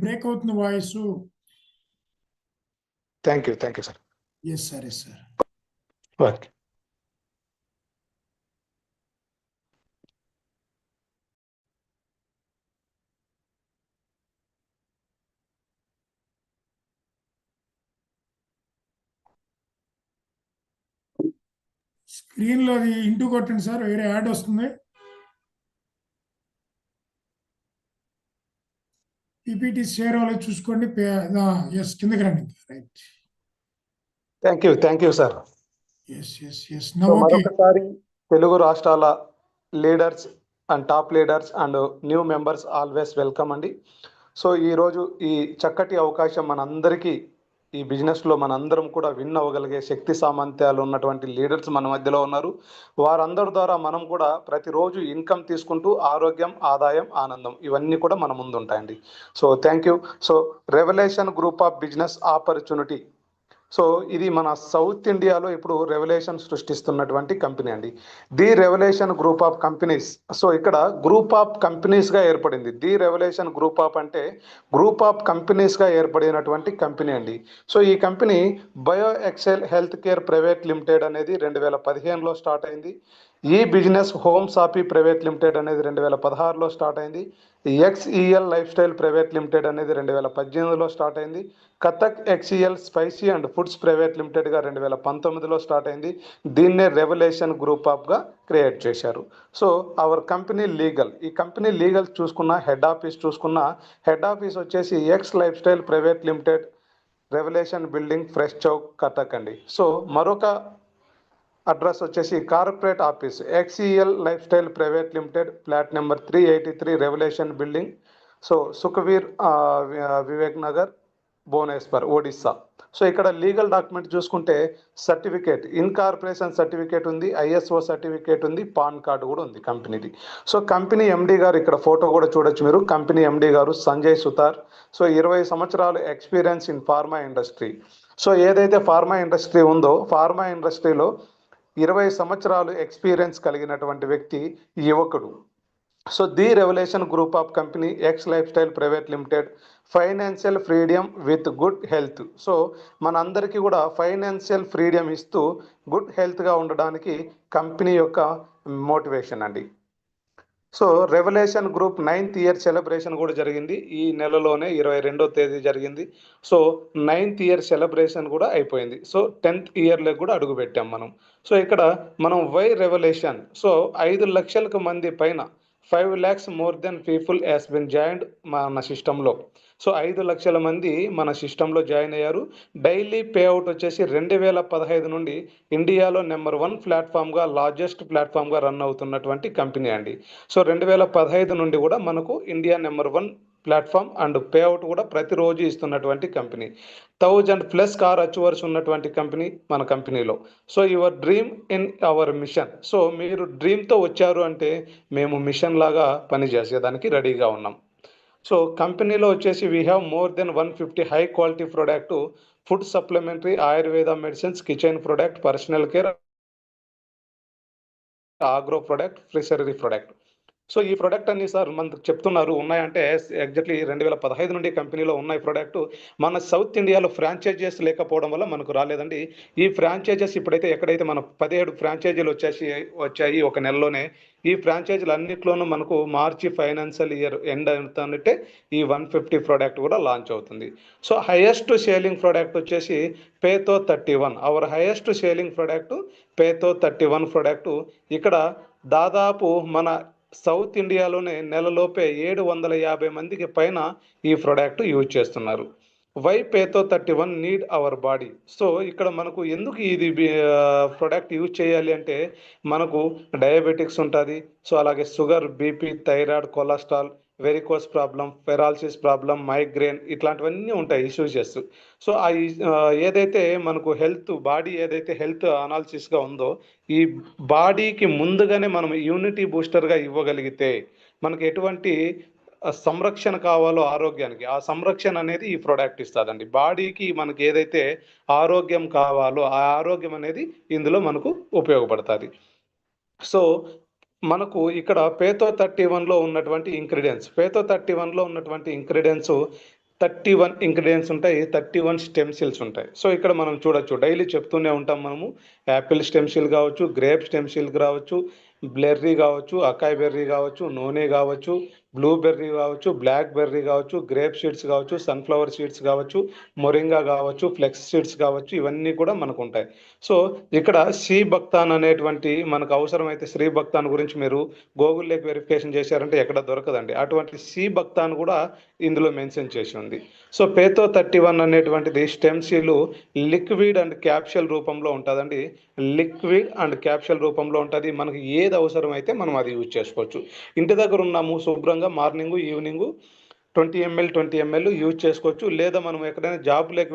Break అవుతుంది voice. Thank you sir. Yes sir, yes sir. Okay. Screen లో అది into కొట్టండి సార్, వేరే యాడ్ వస్తుంది. పీపీటీ షేర్ అవ్వాలి చూసుకోండి. ఎస్, కిందకి రండి. Right. Thank you sir. Yes yes yes. మరొకసారి తెలుగు రాష్ట్రాల leaders and top leaders and new members always welcome అండి. సో ఈరోజు ఈ చక్కటి అవకాశం మనందరికీ ఈ బిజినెస్లో మనందరం కూడా విన్ అవ్వగలిగే శక్తి సామర్థ్యాలు ఉన్నటువంటి లీడర్స్ మన మధ్యలో ఉన్నారు. వారందరి ద్వారా మనం కూడా ప్రతిరోజు ఇన్కమ్ తీసుకుంటూ ఆరోగ్యం, ఆదాయం, ఆనందం ఇవన్నీ కూడా మన ముందు ఉంటాయండి. So thank you. So revolution group of business opportunity, so ఇది మన సౌత్ ఇండియాలో ఇప్పుడు రెవల్యూషన్ సృష్టిస్తున్నటువంటి కంపెనీ అండి. The revolution group of companies. So ఇక్కడ గ్రూప్ ఆఫ్ కంపెనీస్గా ఏర్పడింది. ది రెవల్యూషన్ గ్రూప్ ఆఫ్ అంటే గ్రూప్ ఆఫ్ కంపెనీస్గా ఏర్పడినటువంటి కంపెనీ అండి. సో ఈ company bio excel health care private limited అనేది 2015లో స్టార్ట్ అయింది. ఈ బిజినెస్ హోమ్ సాపీ ప్రైవేట్ లిమిటెడ్ అనేది 2016లో స్టార్ట్ అయింది. XEL lifestyle private limited అనేది 2018లో స్టార్ట్ అయింది. Cuttack XEL spicy and foods private లిమిటెడ్గా 2019లో స్టార్ట్ అయింది. దీన్నే రెవల్యూషన్ గ్రూప్ ఆఫ్గా క్రియేట్ చేశారు. సో అవర్ కంపెనీ లీగల్, ఈ కంపెనీ లీగల్ చూసుకున్న, హెడ్ ఆఫీస్ వచ్చేసి X lifestyle private limited, revolution building, fresh Chowk, Cuttack అండి. సో మరొక అడ్రస్ వచ్చేసి corporate office XEL lifestyle private limited, flat number 383, revolution building, so Sukhvir Vivek Nagar, Bhubaneswar, Odisha. So ఇక్కడ legal document చూసుకుంటే certificate, incorporation certificate ఉంది, ISO certificate ఉంది, pan card కూడా ఉంది కంపెనీది. సో కంపెనీ ఎండి గారు ఇక్కడ ఫోటో కూడా చూడొచ్చు మీరు. కంపెనీ ఎండి గారు సంజయ్ సుతార్. సో 20 సంవత్సరాలు experience in pharma industry. So ఏదైతే ఫార్మా ఇండస్ట్రీ ఉందో, ఫార్మా ఇండస్ట్రీలో 20 సంవత్సరాలు ఎక్స్పీరియన్స్ కలిగినటువంటి వ్యక్తి యువకుడు. So the revolution group of company X lifestyle private limited, financial freedom with good health. So మనందరికీ కూడా ఫైనాన్షియల్ ఫ్రీడమ్ ఇస్తూ గుడ్ హెల్త్గా ఉండడానికి కంపెనీ యొక్క మోటివేషన్ అండి. So revolution group 9th year celebration కూడా జరిగింది ఈ నెలలోనే, 22వ తేదీ జరిగింది. సో 9th ఇయర్ సెలబ్రేషన్ కూడా అయిపోయింది. సో 10th ఇయర్లో కూడా అడుగు పెట్టాం మనం. సో ఇక్కడ మనం వై రెవల్యూషన్, సో 5 లక్షలకు మంది పైన, 5 lakhs more than people has been joined మన సిస్టంలో. సో 5 లక్షల మంది మన సిస్టంలో జాయిన్ అయ్యారు. డైలీ పేఅవుట్ వచ్చేసి 2015 నుండి ఇండియాలో నెంబర్ 1 ప్లాట్ఫామ్గా, లార్జెస్ట్ ప్లాట్ఫామ్గా రన్ అవుతున్నటువంటి కంపెనీ అండి. సో 2015 నుండి కూడా మనకు India number 1 platform and payout కూడా ప్రతిరోజు ఇస్తున్నటువంటి కంపెనీ. 1000+ కార్ అచీవర్స్ ఉన్నటువంటి కంపెనీ మన కంపెనీలో. So your dream in our machine. So మీరు డ్రీమ్తో వచ్చారు అంటే మేము మిషన్ లాగా పనిచేసేదానికి రెడీగా ఉన్నాం. సో కంపెనీలో వచ్చేసి we have more than 150 high quality product, food supplementary, Ayurveda medicines, kitchen product, personal care, agro product, fishery product. So ఈ ప్రోడక్ట్ అన్ని సార్ మనకు చెప్తున్నారు ఉన్నాయంటే ఎగ్జాక్ట్లీ 2015 నుండి కంపెనీలో ఉన్నాయి ప్రోడక్ట్. మన సౌత్ ఇండియాలో ఫ్రాంచైజెస్ లేకపోవడం వల్ల మనకు రాలేదండి. ఈ ఫ్రాంచైజెస్ ఇప్పుడైతే ఎక్కడైతే మన 17 ఫ్రాంచైజీలు వచ్చాయి ఒక నెలలోనే. ఈ ఫ్రాంచైజీలు అన్నిట్లోనూ మనకు మార్చి ఫైనాన్షియల్ ఇయర్ ఎండ్ అవుతుందంటే ఈ 150 ప్రోడక్ట్ కూడా లాంచ్ అవుతుంది. సో హైయెస్ట్ సేలింగ్ ప్రోడక్ట్ వచ్చేసి పేతో 31. అవర్ హైయెస్ట్ సేలింగ్ ప్రోడక్ట్ పేతో 31 ప్రోడక్ట్. ఇక్కడ దాదాపు మన సౌత్ ఇండియాలోనే నెలలోపే 750 మందికి పైన ఈ ప్రోడక్ట్ యూజ్ చేస్తున్నారు. వై పేతో 31 నీడ్ అవర్ బాడీ. సో ఇక్కడ మనకు ఎందుకు ఇది ప్రోడక్ట్ యూజ్ చేయాలి అంటే మనకు డయాబెటిక్స్ ఉంటుంది. సో అలాగే sugar, BP, thyroid, cholesterol, varicose problem, paralysis problem, migraine ఇట్లాంటివన్నీ ఉంటాయి ఇష్యూస్. సో ఏదైతే మనకు బాడీ ఏదైతే హెల్త్ అనాలిసిస్గా ఉందో, ఈ బాడీకి ముందుగానే మనం ఇమ్యూనిటీ బూస్టర్గా ఇవ్వగలిగితే మనకు ఎటువంటి సంరక్షణ కావాలో ఆరోగ్యానికి, ఆ సంరక్షణ అనేది ఈ ప్రోడక్ట్ ఇస్తుందండి. బాడీకి మనకి ఏదైతే ఆరోగ్యం కావాలో ఆ ఆరోగ్యం అనేది ఇందులో మనకు ఉపయోగపడుతుంది. సో మనకు ఇక్కడ పేతో 31లో ఉన్నటువంటి ఇంగ్రీడియంట్స్ 31 ఇంగ్రీడియంట్స్ ఉంటాయి, 31 స్టెమ్ సెల్స్ ఉంటాయి. సో ఇక్కడ మనం చూడొచ్చు, డైలీ చెప్తూనే ఉంటాం మనము, యాపిల్ స్టెమ్ సెల్ కావచ్చు, గ్రేప్ స్టెమ్ సెల్ కావచ్చు, బ్లెర్రీ కావచ్చు, అకాయ్ బెర్రీ కావచ్చు, నూనె కావచ్చు, బ్లూబెర్రీ కావచ్చు, బ్లాక్ బెర్రీ కావచ్చు, గ్రేప్ సీడ్స్ కావచ్చు, సన్ఫ్లవర్ సీడ్స్ కావచ్చు, మొరింగా కావచ్చు, ఫ్లెక్స్ సీడ్స్ కావచ్చు, ఇవన్నీ కూడా మనకు ఉంటాయి. సో ఇక్కడ శ్రీ భక్తాన్ అనేటువంటి మనకు అవసరమైతే శ్రీ భక్తాన్ గురించి మీరు గూగుల్లోకి వెరిఫికేషన్ చేశారంటే ఎక్కడ దొరకదండి. అటువంటి శ్రీ భక్తాన్ కూడా ఇందులో మెన్షన్ చేసి ఉంది. సో పేతో 31 అనేటువంటిది స్టెమ్ సెల్ లిక్విడ్ అండ్ క్యాప్షల్ రూపంలో ఉంటుందండి. లిక్విడ్ అండ్ క్యాప్షల్ రూపంలో ఉంటుంది. మనకి ఏది అవసరమైతే మనం అది యూజ్ చేసుకోవచ్చు. ఇంటి దగ్గర ఉన్నాము, శుభ్రంగా మార్నింగ్ ఈవినింగ్ 20 ml యూజ్ చేసుకోవచ్చు. లేదా మనం ఎక్కడైనా జాబ్లోకి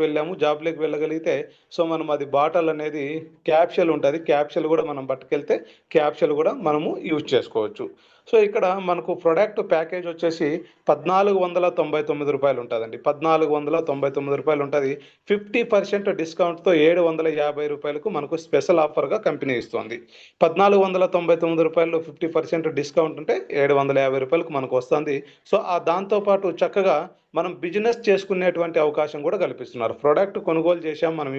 వెళ్ళగలిగితే సో మనం అది బాటిల్ అనేది క్యాప్షల్ ఉంటుంది, క్యాప్షల్ కూడా మనం పట్టుకెళ్తే క్యాప్షల్ కూడా మనము యూజ్ చేసుకోవచ్చు. సో ఇక్కడ మనకు ప్రొడక్ట్ ప్యాకేజ్ వచ్చేసి 1499 రూపాయలు ఉంటుందండి. 1499 రూపాయలు ఉంటుంది. 50% డిస్కౌంట్తో 750 రూపాయలకు మనకు స్పెషల్ ఆఫర్గా కంపెనీ ఇస్తుంది. 1499 రూపాయలు 50% డిస్కౌంట్ ఉంటే 750 రూపాయలకు మనకు వస్తుంది. సో దాంతోపాటు చక్కగా మనం బిజినెస్ చేసుకునేటువంటి అవకాశం కూడా కల్పిస్తున్నారు. ప్రోడక్ట్ కొనుగోలు చేసాం, మనం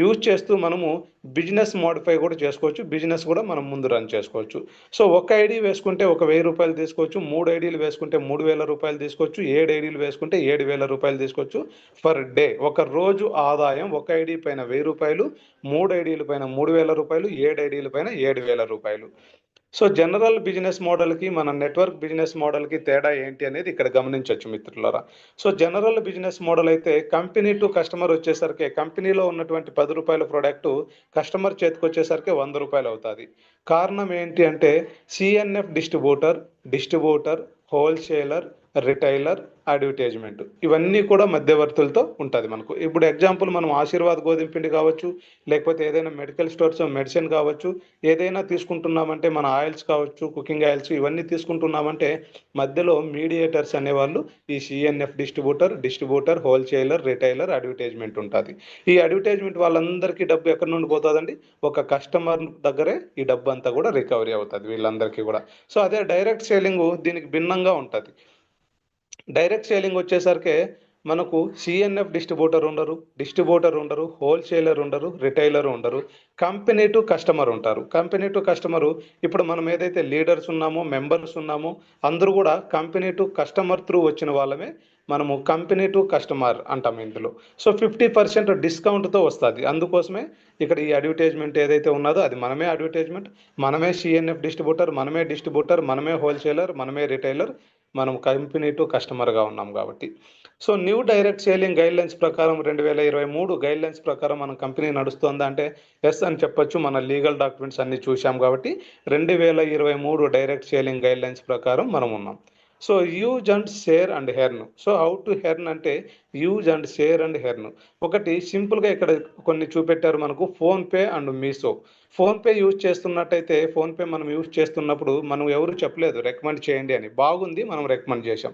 యూజ్ చేస్తూ మనము బిజినెస్ మోడిఫై కూడా చేసుకోవచ్చు, బిజినెస్ కూడా మనం ముందు రన్ చేసుకోవచ్చు. సో ఒక ఐడి వేసుకుంటే 1000 రూపాయలు తీసుకోవచ్చు, 3 ఐడీలు వేసుకుంటే 3000 రూపాయలు తీసుకోవచ్చు, 7 ఐడీలు వేసుకుంటే 7000 రూపాయలు తీసుకోవచ్చు పర్ డే. ఒక రోజు ఆదాయం ఒక ఐడి పైన 1000 రూపాయలు, 3 ఐడీల పైన 3000 రూపాయలు, 7 ఐడీల పైన 7000 రూపాయలు. సో జనరల్ బిజినెస్ మోడల్కి మన నెట్వర్క్ బిజినెస్ మోడల్కి తేడా ఏంటి అనేది ఇక్కడ గమనించవచ్చు మిత్రులారా. సో జనరల్ బిజినెస్ మోడల్ అయితే కంపెనీ టు కస్టమర్ వచ్చేసరికి కంపెనీలో ఉన్నటువంటి 10 రూపాయల ప్రోడక్ట్ కస్టమర్ చేతికి వచ్చేసరికి 100 రూపాయలు అవుతుంది. కారణం ఏంటి అంటే CNF distributor, wholesaler, retailer, advertisement ఇవన్నీ కూడా మధ్యవర్తులతో ఉంటుంది మనకు. ఇప్పుడు ఎగ్జాంపుల్ మనం ఆశీర్వాద్ గోధుమ పిండి కావచ్చు, లేకపోతే ఏదైనా మెడికల్ స్టోర్స్ మెడిసిన్ కావచ్చు, ఏదైనా తీసుకుంటున్నామంటే మన ఆయిల్స్ కావచ్చు, కుకింగ్ ఆయిల్స్ ఇవన్నీ తీసుకుంటున్నామంటే మధ్యలో మీడియేటర్స్ అనేవాళ్ళు ఈ CNF distributor, wholesaler, retailer, advertisement ఉంటుంది. ఈ అడ్వర్టైజ్మెంట్ వాళ్ళందరికీ డబ్బు ఎక్కడి నుండి పోతుందండి? ఒక కస్టమర్ దగ్గరే ఈ డబ్బు అంతా కూడా రికవరీ అవుతుంది వీళ్ళందరికీ కూడా. సో అదే డైరెక్ట్ సేలింగ్ దీనికి భిన్నంగా ఉంటుంది. డైరెక్ట్ సేలింగ్ వచ్చేసరికి మనకు సిఎన్ఎఫ్ డిస్ట్రిబ్యూటర్ ఉండరు, హోల్సేలర్ ఉండరు, రిటైలర్ ఉండరు, కంపెనీ టు కస్టమర్ ఉంటారు. కంపెనీ టు కస్టమరు ఇప్పుడు మనం ఏదైతే లీడర్స్ ఉన్నామో, మెంబర్స్ ఉన్నామో అందరూ కూడా కంపెనీ టు కస్టమర్ త్రూ వచ్చిన వాళ్ళమే మనము కంపెనీ టు కస్టమర్ అంటాం ఇందులో. సో 50% డిస్కౌంట్తో వస్తుంది. అందుకోసమే ఇక్కడ ఈ అడ్వర్టైజ్మెంట్ ఏదైతే ఉన్నదో అది మనమే అడ్వర్టైజ్మెంట్, మనమే సిఎన్ఎఫ్ డిస్ట్రిబ్యూటర్, మనమే హోల్సేలర్, మనమే రిటైలర్, మనం కంపెనీ టు కస్టమర్గా ఉన్నాం కాబట్టి. So new direct selling guidelines ప్రకారం 2023 గైడ్లైన్స్ ప్రకారం మన కంపెనీ నడుస్తుందా అంటే ఎస్ అని చెప్పొచ్చు. మన లీగల్ డాక్యుమెంట్స్ అన్ని చూసాం కాబట్టి 2023 డైరెక్ట్ సేలింగ్ గైడ్లైన్స్ ప్రకారం మనం ఉన్నాం. So use and share and earn. So how to earn అంటే use and share and earn. ఒకటి సింపుల్గా ఇక్కడ కొన్ని చూపెట్టారు మనకు, ఫోన్పే అండ్ మీషో. ఫోన్పే యూజ్ చేస్తున్నట్టయితే ఫోన్పే మనం యూజ్ చేస్తున్నప్పుడు మనం ఎవరు చెప్పలేదు రికమెండ్ చేయండి అని, బాగుంది మనం రికమెండ్ చేసాం.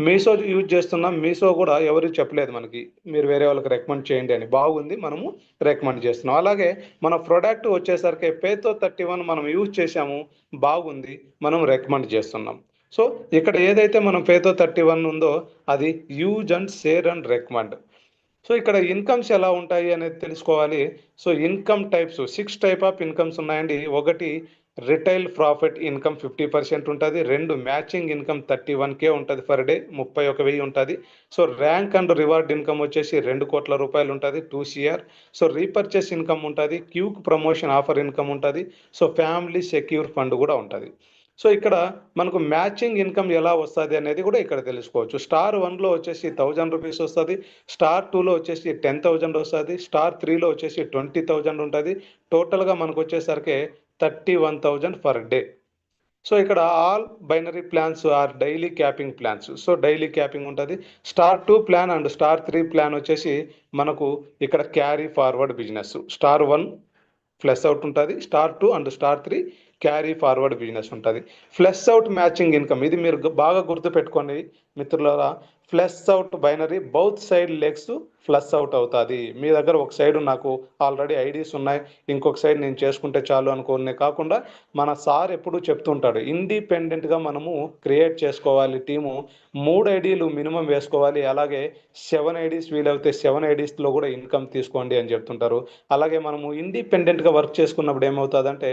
మీషో యూజ్ చేస్తున్నాం, మీషో కూడా ఎవరు చెప్పలేదు మనకి మీరు వేరే వాళ్ళకి రికమెండ్ చేయండి అని, బాగుంది మనము రికమెండ్ చేస్తున్నాం. అలాగే మన ప్రోడక్ట్ వచ్చేసరికి పేతో 31 మనం యూజ్ చేసాము, బాగుంది మనం రికమెండ్ చేస్తున్నాం. సో ఇక్కడ ఏదైతే మనం పేతో 31 ఉందో అది use and share and recommend. So ఇక్కడ ఇన్కమ్స్ ఎలా ఉంటాయి అనేది తెలుసుకోవాలి. So income types 6 type of incomes ఉన్నాయండి. ఒకటి రిటైల్ ప్రాఫిట్ ఇన్కమ్ 50% ఉంటుంది. 2 మ్యాచింగ్ ఇన్కమ్ 31K ఉంటుంది పర్ డే, 31,000 ఉంటుంది. So rank and reward income వచ్చేసి 2 కోట్ల రూపాయలు ఉంటుంది, 2 CR. సో రీపర్చేస్ ఇన్కమ్ ఉంటుంది, క్యూక్ ప్రమోషన్ ఆఫర్ ఇన్కమ్ ఉంటుంది. సో ఫ్యామిలీ సెక్యూర్ ఫండ్ కూడా ఉంటుంది. సో ఇక్కడ మనకు మ్యాచింగ్ ఇన్కమ్ ఎలా వస్తుంది అనేది కూడా ఇక్కడ తెలుసుకోవచ్చు. స్టార్ 1లో వచ్చేసి 1000 రూపీస్ వస్తుంది, స్టార్ 2లో వచ్చేసి 10,000 వస్తుంది, స్టార్ 3లో వచ్చేసి 20,000 ఉంటుంది. టోటల్గా మనకు వచ్చేసరికి 31,000 పర్ డే. సో ఇక్కడ all binary plans are daily capping plans. So daily capping ఉంటుంది. Star 2 plan and star 3 plan వచ్చేసి మనకు ఇక్కడ carry forward business. Star 1 flush out ఉంటుంది, star 2 and star 3 carry forward business ఉంటుంది. ఫ్లెస్ అవుట్ మ్యాచింగ్ ఇన్కమ్, ఇది మీరు బాగా గుర్తుపెట్టుకోండి మిత్రులారా. Flush out binary both side legs flush out అవుతుంది. మీ దగ్గర ఒక సైడ్ నాకు ఆల్రెడీ ఐడీస్ ఉన్నాయి, ఇంకొక సైడ్ నేను చేసుకుంటే చాలు అనుకునే కాకుండా మన సార్ ఎప్పుడు చెప్తుంటాడు, ఇండిపెండెంట్గా మనము క్రియేట్ చేసుకోవాలి టీము. 3 ఐడీలు మినిమం వేసుకోవాలి, అలాగే 7 ఐడీస్ వీలైతే 7 ఐడీస్లో కూడా ఇన్కమ్ తీసుకోండి అని చెప్తుంటారు. అలాగే మనము ఇండిపెండెంట్గా వర్క్ చేసుకున్నప్పుడు ఏమవుతుందంటే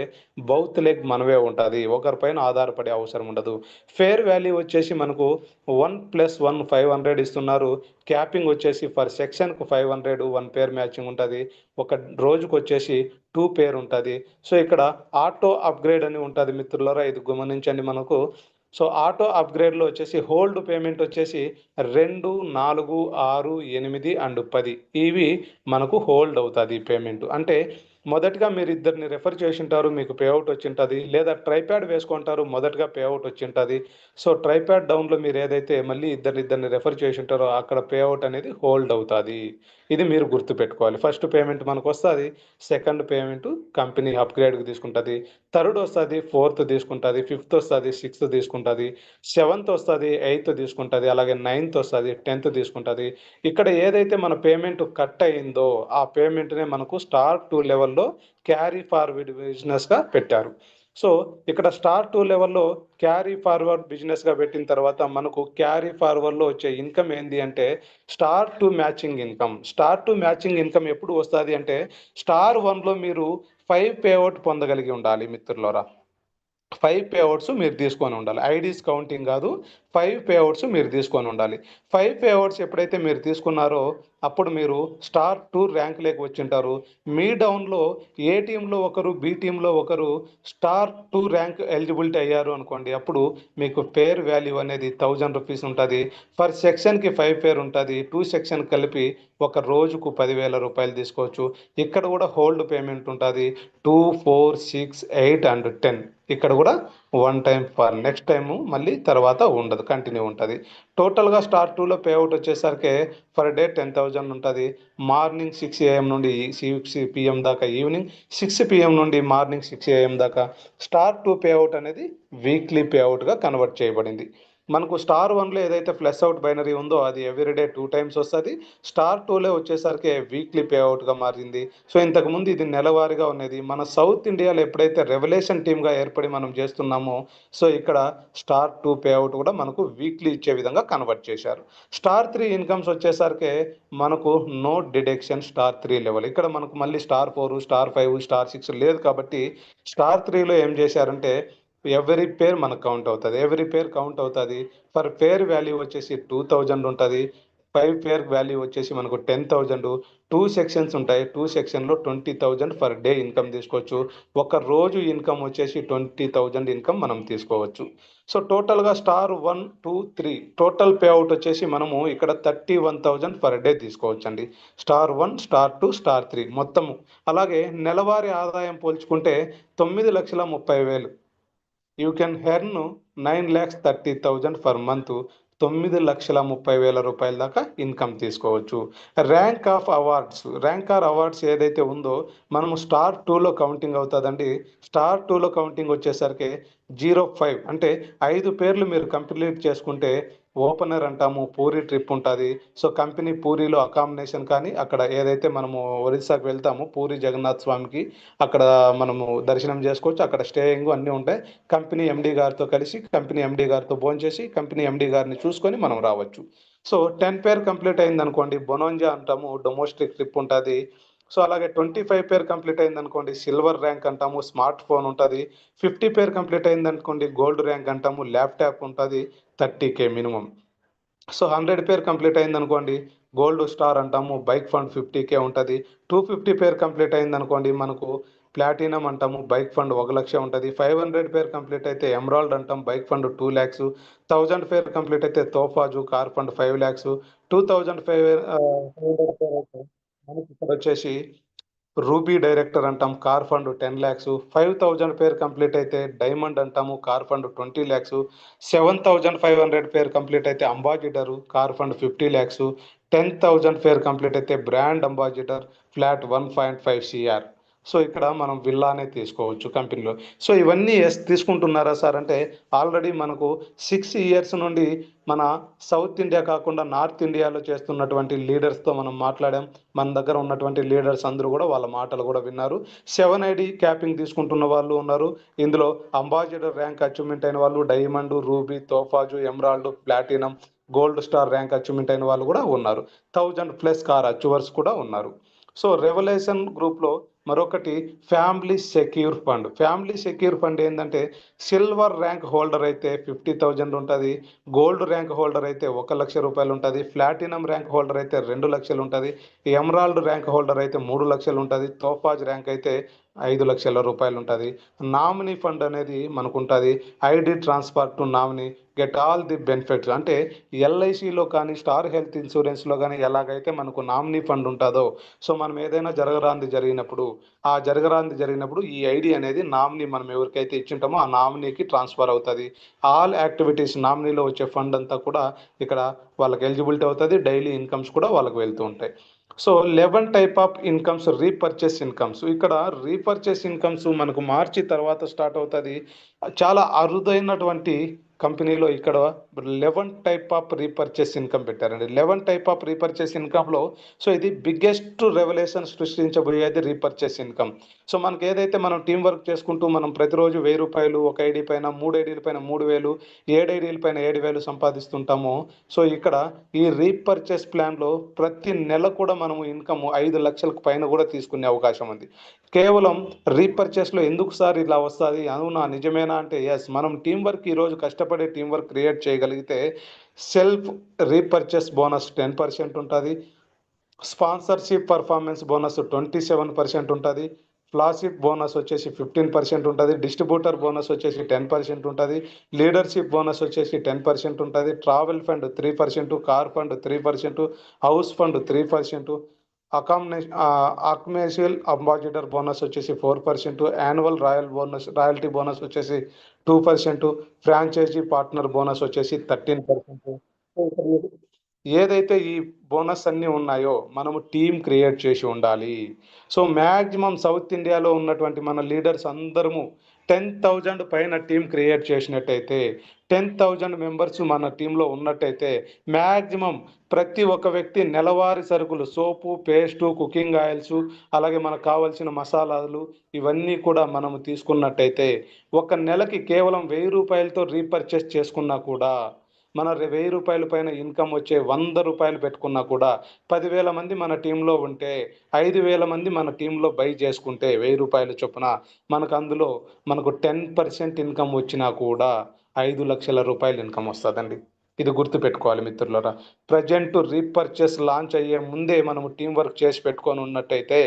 బౌత్ లెగ్ మనవే ఉంటుంది, ఒకరిపైన ఆధారపడే అవసరం ఉండదు. ఫేర్ వాల్యూ వచ్చేసి మనకు 1+1 500 ఇస్తున్నారు. క్యాపింగ్ వచ్చేసి ఫర్ సెక్షన్కు 500, 1 పేర్ మ్యాచింగ్ ఉంటుంది. ఒక రోజుకు వచ్చేసి 2 పేర్ ఉంటుంది. సో ఇక్కడ ఆటో అప్గ్రేడ్ అని ఉంటుంది మిత్రులారా, ఇది గమనించండి మనకు. సో ఆటో అప్గ్రేడ్లో వచ్చేసి హోల్డ్ పేమెంట్ వచ్చేసి 2, 4, 6, 8 అండ్ 10 ఇవి మనకు హోల్డ్ అవుతుంది పేమెంట్. అంటే మొదటగా మీరు ఇద్దరిని రెఫర్ చేసి ఉంటారు, మీకు పేఅవుట్ వచ్చి ఉంటుంది, లేదా ట్రైప్యాడ్ వేసుకుంటారు, మొదటగా పేఅవుట్ వచ్చి ఉంటుంది. సో ట్రైప్యాడ్ డౌన్లో మీరు ఏదైతే మళ్ళీ ఇద్దరిని రెఫర్ చేసి ఉంటారో అక్కడ పేఅవుట్ అనేది హోల్డ్ అవుతుంది. ఇది మీరు గుర్తుపెట్టుకోవాలి. ఫస్ట్ పేమెంట్ మనకు వస్తుంది, సెకండ్ పేమెంట్ కంపెనీ అప్గ్రేడ్కి తీసుకుంటుంది, థర్డ్ వస్తుంది, ఫోర్త్ తీసుకుంటుంది, ఫిఫ్త్ వస్తుంది, సిక్స్త్ తీసుకుంటుంది, సెవెంత్ వస్తుంది, ఎయిత్ తీసుకుంటుంది, అలాగే నైన్త్ వస్తుంది, 10th తీసుకుంటుంది. ఇక్కడ ఏదైతే మన పేమెంట్ కట్ అయిందో ఆ పేమెంట్నే మనకు స్టార్ 2 లెవెల్లో క్యారీ ఫార్వర్డ్ బిజినెస్గా పెట్టారు. సో ఇక్కడ స్టార్ 2 లెవెల్లో క్యారీ ఫార్వర్డ్ బిజినెస్గా పెట్టిన తర్వాత మనకు క్యారీ ఫార్వర్డ్లో వచ్చే ఇన్కమ్ ఏంది అంటే star 2 matching income. Star 2 matching income ఎప్పుడు వస్తుంది అంటే స్టార్ 1లో మీరు 5 పేఅవుట్ పొందగలిగి ఉండాలి మిత్రులారా. 5 పేఅవుట్స్ మీరు తీసుకొని ఉండాలి, ఐడీస్ కౌంటింగ్ కాదు, 5 పేఅవుట్స్ మీరు తీసుకొని ఉండాలి. 5 పేఅవుట్స్ ఎప్పుడైతే మీరు తీసుకున్నారో అప్పుడు మీరు స్టార్ 2 ర్యాంక్లోకి వచ్చింటారు. మీ డౌన్లో ఏ టీంలో ఒకరు, బి టీంలో ఒకరు స్టార్ 2 ర్యాంక్ ఎలిజిబిలిటీ అయ్యారు అనుకోండి, అప్పుడు మీకు పేర్ వాల్యూ అనేది 1000 రూపీస్ ఉంటుంది. ఫర్ సెక్షన్కి 5 పేర్ ఉంటుంది, 2 సెక్షన్ కలిపి ఒక రోజుకు 10,000 రూపాయలు తీసుకోవచ్చు. ఇక్కడ కూడా హోల్డ్ పేమెంట్ ఉంటుంది 2, 4, 6, 8 అండ్ 10. ఇక్కడ కూడా 1 టైం ఫర్ నెక్స్ట్ టైము మళ్ళీ తర్వాత ఉండదు, కంటిన్యూ ఉంటుంది. టోటల్గా స్టార్ 2లో పేఅవుట్ వచ్చేసరికి ఫర్ డే 10,000 ఉంటుంది. మార్నింగ్ 6 AM నుండి 6 PM దాకా, ఈవినింగ్ 6 PM నుండి మార్నింగ్ 6 AM దాకా. స్టార్ 2 పేఅవుట్ అనేది వీక్లీ పేఅవుట్గా కన్వర్ట్ చేయబడింది. మనకు స్టార్ 1లో ఏదైతే ప్లస్ అవుట్ బైనరీ ఉందో అది ఎవ్రీడే 2 టైమ్స్ వస్తుంది. స్టార్ 2లో వచ్చేసరికి వీక్లీ పేఅవుట్గా మారింది. సో ఇంతకుముందు ఇది నెలవారీగా ఉన్నది. మన సౌత్ ఇండియాలో ఎప్పుడైతే రెవల్యూషన్ టీమ్గా ఏర్పడి మనం చేస్తున్నామో సో ఇక్కడ స్టార్ 2 పేఅవుట్ కూడా మనకు వీక్లీ ఇచ్చే విధంగా కన్వర్ట్ చేశారు. స్టార్ 3 ఇన్కమ్స్ వచ్చేసరికి మనకు నో డిడక్షన్ స్టార్ 3 లెవెల్. ఇక్కడ మనకు మళ్ళీ స్టార్ 4, స్టార్ 5, స్టార్ 6 లేదు కాబట్టి స్టార్ 3లో ఏం చేశారంటే ఎవ్రీ పేర్ మనకు కౌంట్ అవుతుంది, ఎవ్రీ పేర్ కౌంట్ అవుతుంది. ఫర్ పేర్ వాల్యూ వచ్చేసి 2000 ఉంటుంది. 5 పేర్ వాల్యూ వచ్చేసి మనకు 10,000. 2 సెక్షన్స్ ఉంటాయి, 2 సెక్షన్లో 20,000 ఫర్ డే ఇన్కమ్ తీసుకోవచ్చు. ఒక రోజు ఇన్కమ్ వచ్చేసి 20,000 ఇన్కమ్ మనం తీసుకోవచ్చు. సో టోటల్గా స్టార్ 1, 2, 3 టోటల్ పేఅవుట్ వచ్చేసి మనము ఇక్కడ 31,000 ఫర్ డే తీసుకోవచ్చు అండి. స్టార్ 1, స్టార్ 2, స్టార్ 3 మొత్తము. అలాగే నెలవారీ ఆదాయం పోల్చుకుంటే 9,30,000. You can earn 9,30,000 for month. 9,30,000 రూపాయల దాకా ఇన్కమ్ తీసుకోవచ్చు. Rank of awards, rank or awards ఏదైతే ఉందో మనము స్టార్ 2లో కౌంటింగ్ అవుతుందండి. స్టార్ 2లో కౌంటింగ్ వచ్చేసరికి 05 అంటే 5 పేర్లు మీరు కంప్లీట్ చేసుకుంటే ఓపెనర్ అంటాము, పూరి ట్రిప్ ఉంటుంది. సో కంపెనీ పూరిలో అకామిడేషన్ కానీ అక్కడ ఏదైతే మనము ఒరిస్సాకి వెళ్తామో పూరి జగన్నాథ్ స్వామికి అక్కడ మనము దర్శనం చేసుకోవచ్చు, అక్కడ స్టేయింగ్ అన్నీ ఉంటాయి. కంపెనీ ఎండి గారితో కలిసి కంపెనీ ఎండి గారితో భోంచేసి కంపెనీ ఎండి గారిని చూసుకొని మనం రావచ్చు. సో 10 పేర్ కంప్లీట్ అయింది అనుకోండి బొనోంజా అంటాము, డొమెస్టిక్ ట్రిప్ ఉంటుంది. సో అలాగే 25 పేర్ కంప్లీట్ అయింది అనుకోండి సిల్వర్ ర్యాంక్ అంటాము, స్మార్ట్ ఫోన్ ఉంటుంది. 50 పేర్ కంప్లీట్ అయింది అనుకోండి గోల్డ్ ర్యాంక్ అంటాము, ల్యాప్టాప్ ఉంటుంది, 30K మినిమం. సో 100 పేర్ కంప్లీట్ అయింది అనుకోండి గోల్డ్ స్టార్ అంటాము, బైక్ ఫండ్ 50K ఉంటుంది. 250 పేర్ కంప్లీట్ అయింది అనుకోండి మనకు ప్లాటినం అంటాము, బైక్ ఫండ్ 1,00,000 ఉంటుంది. 500 పేర్ కంప్లీట్ అయితే ఎమరాల్డ్ అంటాం, బైక్ ఫండ్ 2 lakhs. 1000 పేర్ కంప్లీట్ అయితే తోఫాజు కార్ ఫండ్ 5 lakhs. 2005 పేర్ అయితే మనకి ఇక్కడ వచ్చేసి రూబీ డైరెక్టర్ అంటాం, కార్ ఫండ్ 10 lakhs. 5,000 పేర్ కంప్లీట్ అయితే డైమండ్ అంటాము, కార్ ఫండ్ 20 lakhs. 7,500 పేర్ కంప్లీట్ అయితే అంబాసిడర్, కార్ ఫండ్ 50 lakhs. 10,000 పేర్ కంప్లీట్ అయితే brand ambassador, flat 1.5 CR. So ఇక్కడ మనం విల్లానే తీసుకోవచ్చు కంపెనీలో. సో ఇవన్నీ తీసుకుంటున్నారా సార్ అంటే ఆల్రెడీ మనకు 6 ఇయర్స్ నుండి మన సౌత్ ఇండియా కాకుండా నార్త్ ఇండియాలో చేస్తున్నటువంటి లీడర్స్తో మనం మాట్లాడాం. మన దగ్గర ఉన్నటువంటి లీడర్స్ అందరూ కూడా వాళ్ళ మాటలు కూడా విన్నారు. 7 ID క్యాపింగ్ తీసుకుంటున్న వాళ్ళు ఉన్నారు. ఇందులో అంబాసిడర్ ర్యాంక్ అచీవ్మెంట్ అయిన వాళ్ళు, diamond, ruby, topaz, emerald, platinum, gold star rank achievement అయిన వాళ్ళు కూడా ఉన్నారు. 1000+ కార్ అచీవర్స్ కూడా ఉన్నారు. సో రెవల్యూషన్ గ్రూప్లో మరొకటి family secure fund. Family secure fund ఏంటంటే సిల్వర్ ర్యాంక్ హోల్డర్ అయితే 50,000 ఉంటుంది, గోల్డ్ ర్యాంక్ హోల్డర్ అయితే 1,00,000 రూపాయలు ఉంటుంది, ప్లాటినం ర్యాంక్ హోల్డర్ అయితే 2 లక్షలు ఉంటుంది, ఎమరాల్డ్ ర్యాంక్ హోల్డర్ అయితే 3 లక్షలు ఉంటుంది, తోఫాజ్ ర్యాంక్ అయితే 5 లక్షల రూపాయలు ఉంటుంది. నామినీ ఫండ్ అనేది మనకు ఉంటుంది. ID transfer to nominee, get all the benefits. అంటే ఎల్ఐసిలో కానీ స్టార్ హెల్త్ ఇన్సూరెన్స్లో కానీ ఎలాగైతే మనకు నామినీ ఫండ్ ఉంటుందో, సో మనం ఏదైనా జరిగినప్పుడు ఈ ఐడి అనేది నామినీ మనం ఎవరికైతే ఇచ్చింటామో ఆ నామినీకి ట్రాన్స్ఫర్ అవుతుంది. ఆల్ యాక్టివిటీస్ నామినీలో వచ్చే ఫండ్ అంతా కూడా ఇక్కడ వాళ్ళకి ఎలిజిబిలిటీ అవుతుంది. డైలీ ఇన్కమ్స్ కూడా వాళ్ళకి వెళ్తూ ఉంటాయి. So 11 type of incomes, repurchase incomes. ఇక్కడ రీపర్చేస్ ఇన్కమ్స్ మనకు మార్చి తర్వాత స్టార్ట్ అవుతుంది. చాలా అరుదైనటువంటి కంపెనీలో ఇక్కడ 11 టైప్ ఆఫ్ రీపర్చేస్ ఇన్కమ్ పెట్టారండి. 11 టైప్ ఆఫ్ రీపర్చేస్ ఇన్కమ్లో సో ఇది బిగ్గెస్ట్ రెవల్యూషన్ సృష్టించబోయేది రీపర్చేస్ ఇన్కమ్. సో మనకి ఏదైతే మనం టీం వర్క్ చేసుకుంటూ మనం ప్రతిరోజు 1000 రూపాయలు ఒక ఐడి పైన, 3 ఐడీల పైన 3,000, 7 ఐడీల పైన 7,000 సంపాదిస్తుంటామో, సో ఇక్కడ ఈ రీపర్చేస్ ప్లాన్లో ప్రతి నెల కూడా మనము ఇన్కమ్ 5 లక్షలకు పైన కూడా తీసుకునే అవకాశం ఉంది. కేవలం రీపర్చేస్లో ఎందుకు సార్ ఇలా వస్తుంది, అవునా నిజమేనా అంటే ఎస్, మనం టీం వర్క్ ఈరోజు కష్టపడే టీం వర్క్ క్రియేట్ చేయగలిగితే సెల్ఫ్ రీపర్చేస్ బోనస్ 10% ఉంటుంది, స్పాన్సర్షిప్ పర్ఫార్మెన్స్ బోనస్ 27% ఉంటుంది, ఫ్లాషిప్ బోనస్ వచ్చేసి 15% ఉంటుంది, డిస్ట్రిబ్యూటర్ బోనస్ వచ్చేసి 10% ఉంటుంది, లీడర్షిప్ బోనస్ వచ్చేసి 10% ఉంటుంది, travel fund 3%, car fund 3%, house fund 3%, accommodation ambassador bonus వచ్చేసి 4%, యాన్యువల్ రాయల్టీ బోనస్ వచ్చేసి 2%, ఫ్రాంచైజీ పార్ట్నర్ బోనస్ వచ్చేసి 13%. ఏదైతే ఈ బోనస్ అన్నీ ఉన్నాయో మనము టీం క్రియేట్ చేసి ఉండాలి. సో మ్యాక్సిమం సౌత్ ఇండియాలో ఉన్నటువంటి మన లీడర్స్ అందరము 10,000 పైన టీం క్రియేట్ చేసినట్టయితే, 10,000 మెంబర్స్ మన టీంలో ఉన్నట్టయితే మ్యాక్సిమం ప్రతి ఒక్క వ్యక్తి నెలవారీ సరుకులు, సోపు, పేస్టు, కుకింగ్ ఆయిల్స్, అలాగే మనకు కావాల్సిన మసాలాలు ఇవన్నీ కూడా మనము తీసుకున్నట్టయితే ఒక నెలకి కేవలం 1000 రూపాయలతో రీపర్చేస్ చేసుకున్నా కూడా మన 1000 రూపాయల పైన ఇన్కమ్ వచ్చే 100 రూపాయలు పెట్టుకున్నా కూడా 10,000 మంది మన టీంలో ఉంటే 5,000 మంది మన టీంలో బై చేసుకుంటే 1000 రూపాయల చొప్పున మనకు 10% ఇన్కమ్ వచ్చినా కూడా 5 లక్షల రూపాయలు ఇన్కమ్ వస్తుందండి. ఇది గుర్తుపెట్టుకోవాలి మిత్రులారా. ప్రజెంట్ రీపర్చేస్ లాంచ్ అయ్యే ముందే మనము టీం వర్క్ చేసి పెట్టుకొని ఉన్నట్టయితే,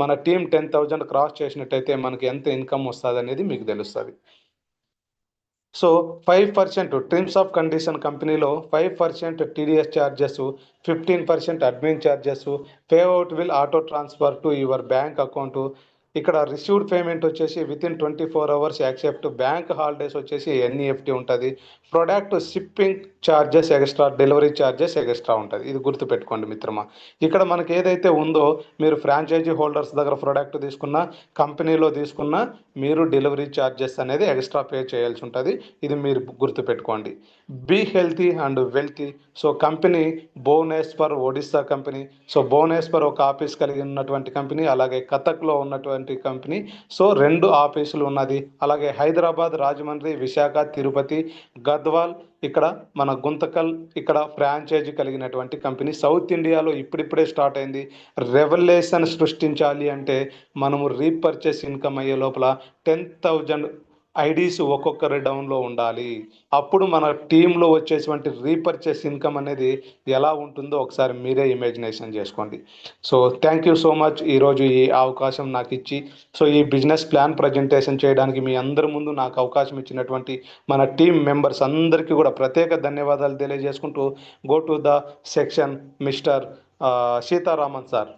మన టీం 10,000 క్రాస్ చేసినట్టయితే మనకి ఎంత ఇన్కమ్ వస్తుంది అనేది మీకు తెలుస్తుంది. సో 5% టర్మ్స్ ఆఫ్ కండిషన్ కంపెనీలో 5% TDS charges, 15% admin charges, pay out will auto transfer to your bank account. ఇక్కడ రిసీవ్డ్ పేమెంట్ వచ్చేసి within 24 hours accept, bank holidays వచ్చేసి NEFT ఉంటుంది, product shipping charges extra, delivery charges extra ఉంటుంది. ఇది గుర్తుపెట్టుకోండి మిత్రమా. ఇక్కడ మనకి ఏదైతే ఉందో మీరు ఫ్రాంచైజీ హోల్డర్స్ దగ్గర ప్రొడక్ట్ తీసుకున్నా, కంపెనీలో తీసుకున్నా మీరు డెలివరీ ఛార్జెస్ అనేది ఎక్స్ట్రా పే చేయాల్సి ఉంటుంది. ఇది మీరు గుర్తుపెట్టుకోండి. Be healthy and wealthy. So company Bhubaneswar Odisha company. So Bhubaneswar ఒక ఆఫీస్ కలిగి ఉన్నటువంటి కంపెనీ, అలాగే కథక్లో ఉన్నటువంటి కంపెనీ. సో 2 ఆఫీసులు ఉన్నది. అలాగే హైదరాబాద్, రాజమండ్రి, విశాఖ, తిరుపతి, గద్వాల్, ఇక్కడ మన గుంతకల్ ఇక్కడ ఫ్రాంచైజీ కలిగినటువంటి కంపెనీ. సౌత్ ఇండియాలో ఇప్పుడిప్పుడే స్టార్ట్ అయింది. రెవల్యూషన్ సృష్టించాలి అంటే మనము రీపర్చేస్ ఇన్కమ్ అయ్యే లోపల 10,000 ఐడీస్ ఒక్కొక్కరి డౌన్లో ఉండాలి. అప్పుడు మన టీంలో వచ్చేటువంటి రీపర్చేస్ ఇన్కమ్ అనేది ఎలా ఉంటుందో ఒకసారి మీరే ఇమాజినేషన్ చేసుకోండి. So thank you so much ఈరోజు ఈ అవకాశం నాకు ఇచ్చి, సో ఈ బిజినెస్ ప్లాన్ ప్రజెంటేషన్ చేయడానికి మీ అందరి ముందు నాకు అవకాశం ఇచ్చినటువంటి మన టీం మెంబర్స్ అందరికీ కూడా ప్రత్యేక ధన్యవాదాలు తెలియజేసుకుంటూ go to the section mister Sitharaman sir.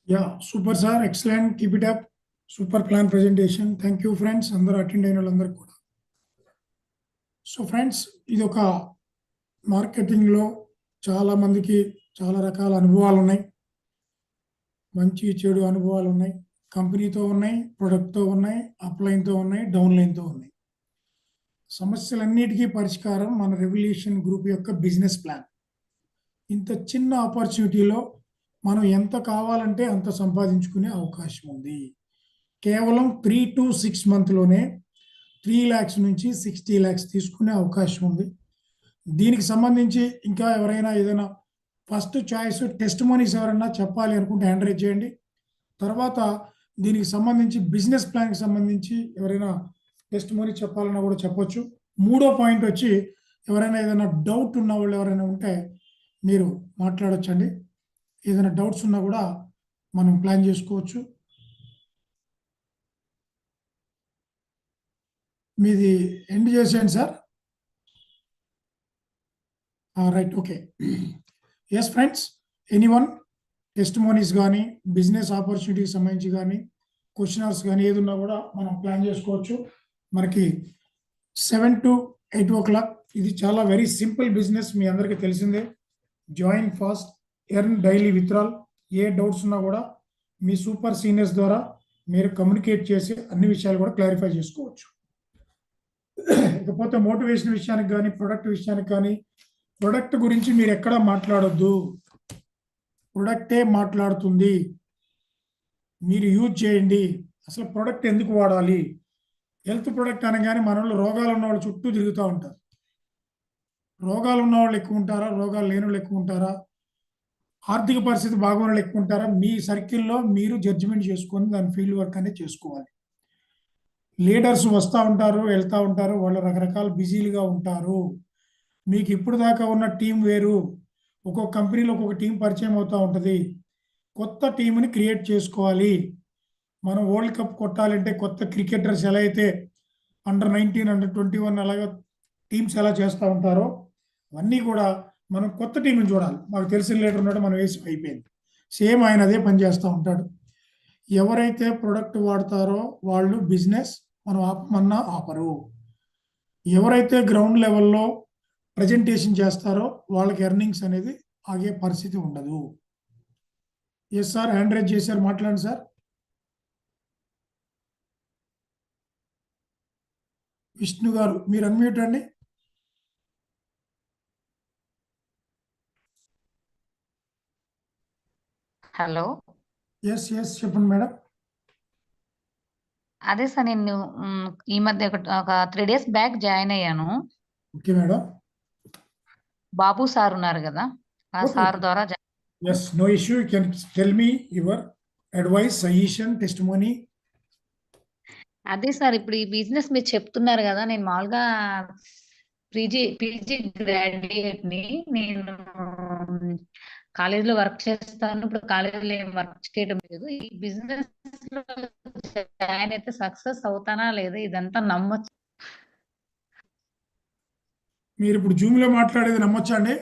Yeah super sir, excellent, keep it up. Super plan presentation. Thank you friends, అందరూ అటెండ్ అయిన వాళ్ళందరికీ కూడా. సో ఫ్రెండ్స్, ఇది ఒక మార్కెటింగ్లో చాలా మందికి చాలా రకాల అనుభవాలు ఉన్నాయి, మంచి చెడు అనుభవాలు ఉన్నాయి. కంపెనీతో ఉన్నాయి, ప్రొడక్ట్తో ఉన్నాయి, అప్లైన్తో ఉన్నాయి, డౌన్లైన్తో ఉన్నాయి. సమస్యలన్నిటికీ పరిష్కారం మన రెవల్యూషన్ గ్రూప్ యొక్క బిజినెస్ ప్లాన్. ఇంత చిన్న ఆపర్చునిటీలో మనం ఎంత కావాలంటే అంత సంపాదించుకునే అవకాశం ఉంది. కేవలం 3 to 6 మంత్లోనే 3 lakhs నుంచి 60 lakhs తీసుకునే అవకాశం ఉంది. దీనికి సంబంధించి ఇంకా ఎవరైనా ఏదైనా ఫస్ట్ చాయిస్ టెస్టిమోనీస్ ఎవరైనా చెప్పాలి అనుకుంటే హ్యాండ్ రైజ్ చేయండి. తర్వాత దీనికి సంబంధించి బిజినెస్ ప్లాన్కి సంబంధించి ఎవరైనా టెస్టిమోనీ చెప్పాలన్నా కూడా చెప్పొచ్చు. మూడో పాయింట్ వచ్చి ఎవరైనా ఏదైనా డౌట్ ఉన్న వాళ్ళు ఎవరైనా ఉంటే మీరు మాట్లాడొచ్చండి. ఏదైనా డౌట్స్ ఉన్నా కూడా మనం ప్లాన్ చేసుకోవచ్చు. మీది ఎండ్ చేసేయండి sir. Right, okay. Yes friends, anyone testimonies కానీ బిజినెస్ ఆపర్చునిటీకి సంబంధించి కానీ క్వశ్చనర్స్ కానీ ఏది ఉన్నా కూడా మనం ప్లాన్ చేసుకోవచ్చు. మనకి 7 to 8 o'clock. ఇది చాలా వెరీ సింపుల్ బిజినెస్, మీ అందరికీ తెలిసిందే. Join fast, earn daily withdrawal. ఏ డౌట్స్ ఉన్నా కూడా మీ సూపర్ సీనియర్స్ ద్వారా మీరు కమ్యూనికేట్ చేసి అన్ని విషయాలు కూడా క్లారిఫై చేసుకోవచ్చు. ఇకపోతే మోటివేషన్ విషయానికి కానీ ప్రొడక్ట్ విషయానికి కానీ, ప్రొడక్ట్ గురించి మీరు ఎక్కడ మాట్లాడొద్దు, ప్రొడక్టే మాట్లాడుతుంది. మీరు యూజ్ చేయండి. అసలు ప్రొడక్ట్ ఎందుకు వాడాలి? హెల్త్ ప్రొడక్ట్ అనగానే మన వాళ్ళు రోగాలు ఉన్న వాళ్ళు చుట్టూ తిరుగుతూ ఉంటారు. రోగాలు ఉన్న వాళ్ళు ఎక్కువ ఉంటారా, రోగాలు లేని వాళ్ళు ఎక్కువ ఉంటారా, ఆర్థిక పరిస్థితి బాగున్న వాళ్ళు ఎక్కువ ఉంటారా? మీ సర్కిల్లో మీరు జడ్జిమెంట్ చేసుకొని దాని ఫీల్డ్ వర్క్ అనేది చేసుకోవాలి. లీడర్స్ వస్తూ ఉంటారు, వెళ్తూ ఉంటారు, వాళ్ళు రకరకాల బిజీలుగా ఉంటారు. మీకు ఇప్పుడు దాకా ఉన్న టీం వేరు, ఒక్కొక్క కంపెనీలో ఒక్కొక్క టీం పరిచయం అవుతూ ఉంటుంది. కొత్త టీంని క్రియేట్ చేసుకోవాలి. మనం వరల్డ్ కప్ కొట్టాలంటే కొత్త క్రికెటర్స్ ఎలా అయితే under-19, under-21 అలాగా టీమ్స్ ఎలా చేస్తూ ఉంటారో అవన్నీ కూడా మనం కొత్త టీంని చూడాలి. మాకు తెలిసిన లీడర్ ఉన్నాడు, మనం వేసి అయిపోయింది. సేమ్ ఆయన అదే పని చేస్తూ ఉంటాడు. ఎవరైతే ప్రొడక్ట్ వాడతారో వాళ్ళు బిజినెస్ మనం ఆపమన్నా ఆపరు. ఎవరైతే గ్రౌండ్ లెవెల్లో ప్రజెంటేషన్ చేస్తారో వాళ్ళకి ఎర్నింగ్స్ అనేది ఆగే పరిస్థితి ఉండదు. ఎస్ సార్, హ్యాండ్ రైజ్ చేశారు, మాట్లాడండి సార్. విష్ణు గారు మీరు అన్మ్యూట్ అండి. హలో, ఎస్ ఎస్ చెప్పండి మేడం. అదే సార్ నేను ఈ మధ్య ఒక 3 days బ్యాక్ జాయిన్ అయ్యాను. Okay madam. బాబు సార్ ఉన్నారు కదా, ఆ Okay. సార్ ద్వారా yes, no issue. You can tell me your advice, suggestion, testimony. అదే సార్ ఇప్పుడు ఈ బిజినెస్ మీరు చెప్తున్నారు కదా, నేను మామూలుగా పీజీ గ్రాడ్యుయేట్ ని. నేను కాలేజీలో వర్క్ చేస్తాను. ఇప్పుడు కాలేజీలో ఏం వర్క్ చేయడం లేదు. ఈ బిజినెస్ లో జాయిన్ అయితే సక్సెస్ అవుతానా లేదా, ఇదంతా నమ్మొచ్చు? మీరు ఇప్పుడు జూమ్ లో మాట్లాడేది నమ్మొచ్చా అండి?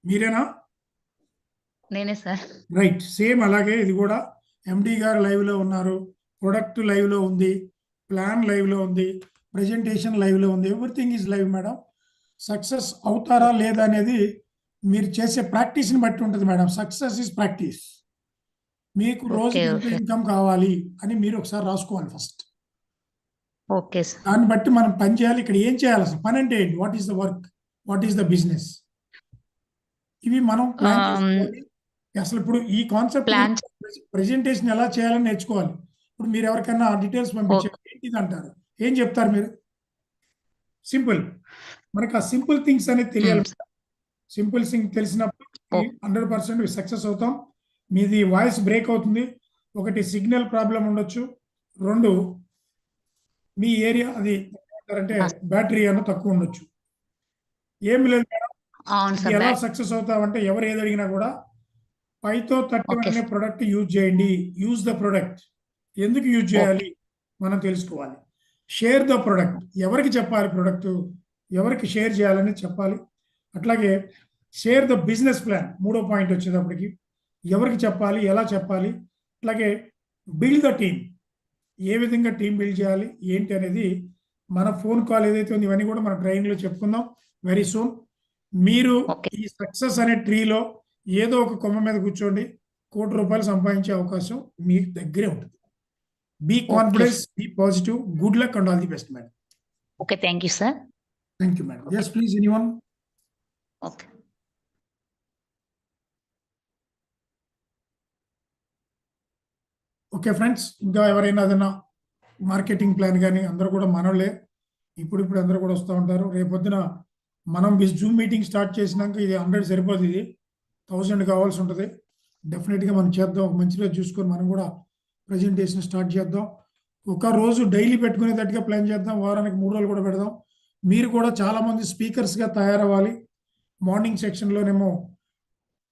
మీరేనా? నేనే సార్. రైట్, సేమ్ అలాగే ఇది కూడా. ఎండి గారు లైవ్ లో ఉన్నారు, ప్రొడక్ట్ లైవ్ లో ఉంది, ప్లాన్ లైవ్ లో ఉంది, ప్రెజెంటేషన్ లైవ్ లో ఉంది. Everything is live madam. Success అవుతారా లేదా అనేది మీరు చేసే ప్రాక్టీస్ ని బట్టి ఉంటుంది మేడం. Success is practice. మీకు రోజుకి ఎంత ఓకే. ఇన్కమ్ కావాలి అని మీరు ఒకసారి రాసుకోవాలి ఫస్ట్. Okay sir. దాన్ని బట్టి మనం పని చేయాలి. ఇక్కడ ఏం చేయాలి, అసలు పని అంటే ఏంటి, what is the work, what is the business, ఇవి మనం ప్లాన్ చేసుకోవాలి. అసలు ఇప్పుడు ఈ కాన్సెప్ట్ ప్లాన్ ప్రెజెంటేషన్ ఎలా చేయాలని నేర్చుకోవాలి. ఇప్పుడు మీరు ఎవరికైనా డీటెయిల్స్ పంపించారు, ఏంటిది అంటారు, ఏం చెప్తారు మీరు? సింపుల్. మనకు ఆ సింపుల్ థింగ్స్ అనేది తెలియాలి. సింపుల్ థింగ్ తెలిసినప్పుడు 100% సక్సెస్ అవుతాం. మీది వాయిస్ బ్రేక్ అవుతుంది. ఒకటి సిగ్నల్ ప్రాబ్లం ఉండొచ్చు, 2 మీ ఏరియా అది అంటే బ్యాటరీ అన్న తక్కువ ఉండొచ్చు. ఏమి లేదు మేడం. అవును ఇది సార్. ఎలా సక్సెస్ అవుతామంటే ఎవరు ఏది అడిగినా కూడా పైతో 31 Okay. అనే ప్రొడక్ట్ యూజ్ చేయండి. Use the product. ఎందుకు యూజ్ చేయాలి మనం తెలుసుకోవాలి. Share the product. ఎవరికి చెప్పాలి ప్రొడక్ట్, ఎవరికి షేర్ చేయాలని చెప్పాలి. అట్లాగే షేర్ ద బిజినెస్ ప్లాన్, మూడో పాయింట్ వచ్చేటప్పటికి ఎవరికి చెప్పాలి, ఎలా చెప్పాలి. అట్లాగే బిల్డ్ ద టీమ్, ఏ విధంగా టీం బిల్డ్ చేయాలి ఏంటి అనేది మన ఫోన్ కాల్ ఏదైతే ఉంది ఇవన్నీ కూడా మన ట్రైనింగ్ లో చెప్పుకుందాం వెరీ సూన్. మీరు Okay. ఈ సక్సెస్ అనే ట్రీలో ఏదో ఒక కొమ్మ మీద కూర్చోండి, ₹1 కోటి సంపాదించే అవకాశం మీ దగ్గరే ఉంటుంది. Be Okay. confident, be positive. Good luck and all the best, madam. Okay, thank you, sir. Thank you, madam. Yes, please, anyone? Okay. Okay friends, ఇంకా ఎవరైనా ఏదైనా మార్కెటింగ్ ప్లాన్ కానీ అందరూ కూడా మనోళ్ళే. ఇప్పుడు అందరూ కూడా వస్తూ ఉంటారు. రేపొద్దున మనం జూమ్ మీటింగ్ స్టార్ట్ చేసినాక ఇది 100 సరిపోదు, ఇది 1000 కావాల్సి ఉంటుంది. డెఫినెట్గా మనం చేద్దాం. ఒక మంచి రోజు చూసుకొని మనం కూడా ప్రజెంటేషన్ స్టార్ట్ చేద్దాం. ఒక రోజు డైలీ పెట్టుకునేటట్టుగా ప్లాన్ చేద్దాం. వారానికి 3 రోజులు కూడా పెడదాం. మీరు కూడా చాలామంది స్పీకర్స్గా తయారవ్వాలి. మార్నింగ్ సెక్షన్లోనేమో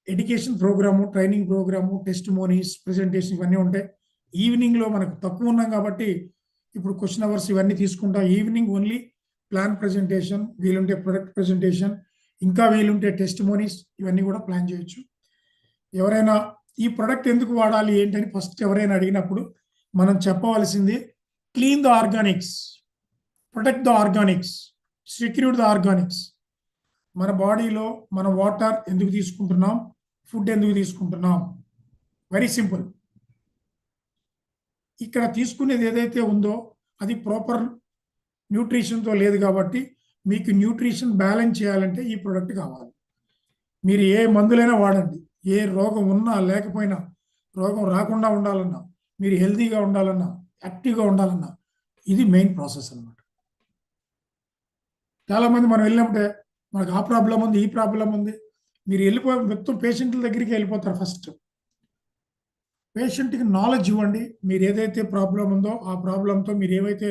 education program, training program, testimonies, presentation ఇవన్నీ ఉంటాయి. ఈవినింగ్లో మనకు తక్కువ ఉన్నాం కాబట్టి ఇప్పుడు క్వశ్చన్ అవర్స్ ఇవన్నీ తీసుకుంటాం. ఈవినింగ్ ఓన్లీ ప్లాన్ ప్రెజెంటేషన్, వీలుంటే ప్రొడక్ట్ ప్రెజెంటేషన్, ఇంకా వీలుంటే టెస్టిమోనీస్, ఇవన్నీ కూడా ప్లాన్ చేయొచ్చు. ఎవరైనా ఈ ప్రొడక్ట్ ఎందుకు వాడాలి ఏంటని ఫస్ట్ ఎవరైనా అడిగినప్పుడు మనం చెప్పవలసింది clean the Organics, protect the Organics, secure the Organics. మన బాడీలో మన వాటర్ ఎందుకు తీసుకుంటున్నాం, ఫుడ్ ఎందుకు తీసుకుంటున్నాం? Very simple. ఇక్కడ తీసుకునేది ఏదైతే ఉందో అది ప్రాపర్ న్యూట్రిషన్తో లేదు కాబట్టి మీకు న్యూట్రిషన్ బ్యాలెన్స్ చేయాలంటే ఈ ప్రోడక్ట్ కావాలి. మీరు ఏ మందులైనా వాడండి, ఏ రోగం ఉన్నా లేకపోయినా, రోగం రాకుండా ఉండాలన్నా, మీరు హెల్తీగా ఉండాలన్నా, యాక్టివ్గా ఉండాలన్నా, ఇది మెయిన్ ప్రాసెస్ అన్నమాట. చాలామంది మనం వెళ్ళినప్పుడే మనకు ఆ ప్రాబ్లం ఉంది, ఈ ప్రాబ్లం ఉంది, మీరు వెళ్ళిపోయి మొత్తం పేషెంట్ల దగ్గరికి వెళ్ళిపోతారు. ఫస్ట్ పేషెంట్కి నాలెడ్జ్ ఇవ్వండి. మీరు ఏదైతే ప్రాబ్లం ఉందో ఆ ప్రాబ్లంతో మీరు ఏవైతే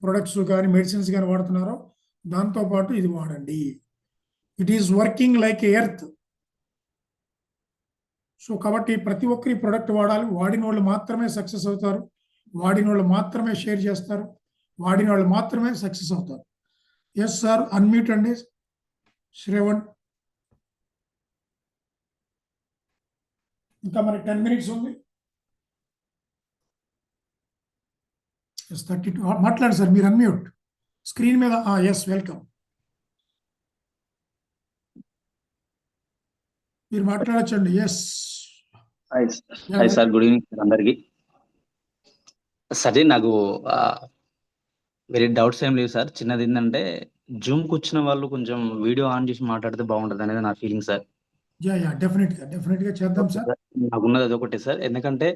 ప్రొడక్ట్స్ కానీ మెడిసిన్స్ కానీ వాడుతున్నారో దాంతోపాటు ఇది వాడండి. It is working like earth. So కాబట్టి ప్రతి ఒక్కరి ప్రొడక్ట్ వాడాలి. వాడిన వాళ్ళు మాత్రమే సక్సెస్ అవుతారు, వాడిన వాళ్ళు మాత్రమే షేర్ చేస్తారు, వాడిన వాళ్ళు మాత్రమే సక్సెస్ అవుతారు. ఎస్ సార్, అన్మ్యూట్ అండి శ్రేవణ్. ఇంకా మనకి 10 minutes ఉంది. 32 మాట్లాడండి సార్, మీరు అన్మ్యూట్ స్క్రీన్ మీద. ఎస్, వెల్కమ్, మీరు మాట్లాడచ్చండి. Yes hi sir, good evening sir అందరికి. సరే, నాకు వెరీ డౌట్స్ ఏం లేవు సార్. చిన్నది ఏంటంటే జూమ్కి వచ్చిన వాళ్ళు కొంచెం వీడియో ఆన్ చేసి మాట్లాడితే బాగుంటుంది అనేది నా ఫీలింగ్ సార్. డెఫినెట్గా చేద్దాం సార్. నాకున్నది అదొకటి సార్. ఎందుకంటే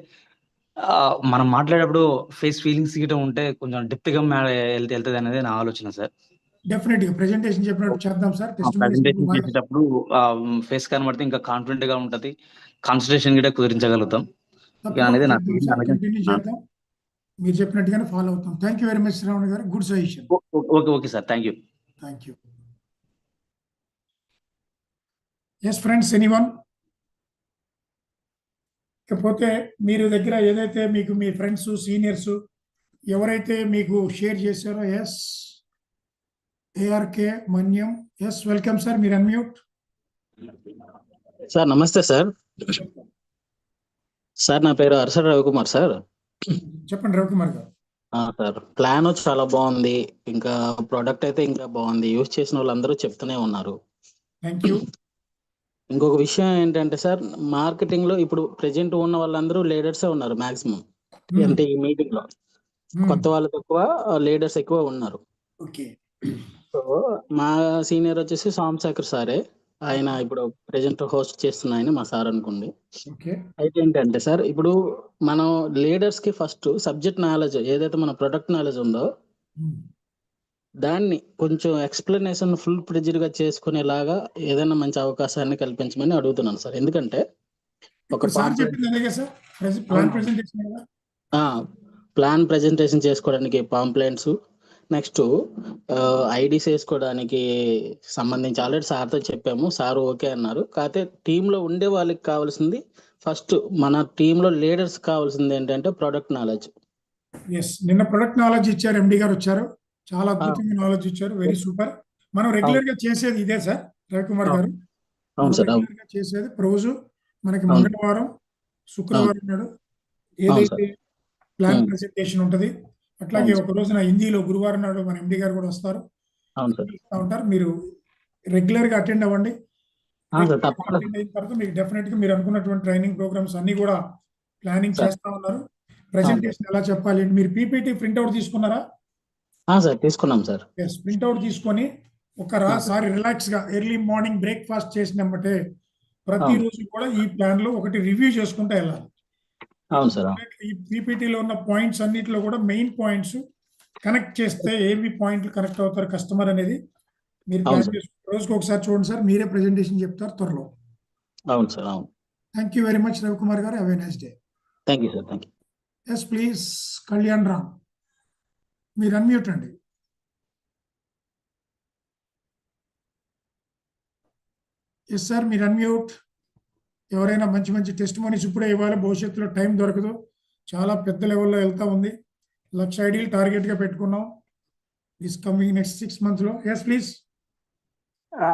మనం మాట్లాడేటప్పుడు ఫేస్ ఫీలింగ్స్ గిట్ట ఉంటే కొంచెం డెప్త్గా వెళ్తుంది అనేది నా ఆలోచన సార్. డెఫినెట్గా ప్రెజెంటేషన్ చెప్పినట్టు చేద్దాం సార్. ప్రెజెంటేషన్ చేసేటప్పుడు ఫేస్ కనబడితే ఇంకా కాన్ఫిడెంట్ గా ఉంటది, కాన్సన్ట్రేషన్ కూడా కుదిరించగలుగుతాం అనేది నా కంటిన్యూ చేద్దాం. మీరు చెప్పినట్టుగానే ఫాలో అవుతాం. Thank you very much Shravan గారు, good suggestion. Okay sir, thank you. Yes friends, anyone? ఇకపోతే మీరు దగ్గర ఏదైతే మీకు మీ ఫ్రెండ్స్, సీనియర్స్ ఎవరైతే మీకు షేర్ చేశారో, ఎస్ ఏఆర్కే మన్యం, ఎస్ వెల్కమ్ సార్, మీరు అన్మ్యూట్. సార్ నమస్తే సార్. సార్ నా పేరు అరసర రవికుమార్ సార్. చెప్పండి రవికుమార్ గారు. సార్ ప్లాన్ చాలా బాగుంది, ఇంకా ప్రోడక్ట్ అయితే ఇంకా బాగుంది. యూజ్ చేసిన వాళ్ళందరూ చెప్తూనే ఉన్నారు. Thank you. ఇంకొక విషయం ఏంటంటే సార్, మార్కెటింగ్ లో ఇప్పుడు ప్రెజెంట్ ఉన్న వాళ్ళందరూ లీడర్సే ఉన్నారు మాక్సిమం. అంటే ఈ మీటింగ్ లో కొత్త వాళ్ళు తక్కువ, లీడర్స్ ఎక్కువ ఉన్నారు. ఓకే. సో మా సీనియర్ వచ్చేసి సోమశేఖర్ సారే, ఆయన ఇప్పుడు ప్రెజెంట్ హోస్ట్ చేస్తున్న ఆయన మా సార్ అనుకోండి. అయితే ఏంటంటే సార్, ఇప్పుడు మనం లీడర్స్ కి ఫస్ట్ సబ్జెక్ట్ నాలెడ్జ్, ఏదైతే మన ప్రొడక్ట్ నాలెడ్జ్ ఉందో దాన్ని కొంచెం ఎక్స్ప్లెనేషన్ ఫుల్ ప్రెజర్ గా చేసుకునేలాగా ఏదైనా మంచి అవకాశాన్ని కల్పించమని అడుగుతున్నాను సార్. ఎందుకంటే ఒక ప్లాన్ ప్రెజెంటేషన్ చేసుకోవడానికి పాంప్లెంట్స్, నెక్స్ట్ ఐడీస్ వేసుకోవడానికి సంబంధించి ఆల్రెడీ సార్తో చెప్పాము, సార్ ఓకే అన్నారు. కాకపోతే టీంలో ఉండే వాళ్ళకి కావాల్సింది ఫస్ట్, మన టీంలో లీడర్స్ కావాల్సింది ఏంటంటే ప్రొడక్ట్ నాలెడ్జ్. నిన్న ప్రొడక్ట్ నాలెడ్జ్ ఇచ్చారు, ఎండి గారు వచ్చారు, చాలా అద్భుతంగా నాలెడ్జ్ ఇచ్చారు. Very super. మనం రెగ్యులర్ గా చేసేది ఇదే సార్ రవికుమార్ గారు. రెగ్యులర్ గా చేసేది రోజు మనకి మంగళవారం, శుక్రవారం నాడు ఏదైతే ప్లాన్ ప్రెజెంటేషన్ ఉంటది, అట్లాగే ఒక రోజున హిందీలో గురువారం నాడు మన ఎండి గారు కూడా వస్తారు, ఉంటారు. మీరు రెగ్యులర్ గా అటెండ్ అవ్వండి. అటెండ్ అయిన తర్వాత మీకు డెఫినెట్ గా మీరు అనుకున్నటువంటి ట్రైనింగ్ ప్రోగ్రామ్స్ అన్ని కూడా ప్లానింగ్ చేస్తా ఉన్నారు. ప్రెజెంటేషన్ ఎలా చెప్పాలి మీరు పీపీటీ ప్రింట్అవుట్ తీసుకున్నారా? సార్ తీసుకున్నాం సార్. ఎస్, ప్రింట్అవుట్ తీసుకొని ఒకసారి రిలాక్స్ గా ఎర్లీ మార్నింగ్ బ్రేక్ఫాస్ట్ చేసినమ్మటే ప్రతిరోజు కూడా ఈ ప్లాన్ లో ఒకటి రివ్యూ చేసుకుంటూ వెళ్ళాలి. అవును సార్. ఈ పీపీటీలో ఉన్న పాయింట్స్ అన్నిటిలో కూడా మెయిన్ పాయింట్స్ కనెక్ట్ చేస్తే ఏవి పాయింట్లు కనెక్ట్ అవుతారు కస్టమర్ అనేది మీరు ప్లాన్ చేసుకుంటారు. రోజుకి ఒకసారి చూడండి సార్, మీరే ప్రెజెంటేషన్ చెప్తారు త్వరలో. అవును సార్. అవును. Thank you very much Ravikumar గారు. Have a nice day. Thank you sir. Thank you. Yes please Kalyan Ram, మీరు అన్మ్యూట్ అండి. ఎస్ సార్, మీరు అన్మ్యూట్. ఎవరైనా మంచి మంచి టెస్ట్ మనీస్ ఇప్పుడే ఇవ్వాలి, భవిష్యత్తులో టైం దొరకదు, చాలా పెద్ద లెవెల్లో వెళ్తా ఉంది. 1,00,000 ఐడీలు టార్గెట్గా పెట్టుకున్నాం దిస్ కమింగ్ నెక్స్ట్ 6 months లో. Yes please.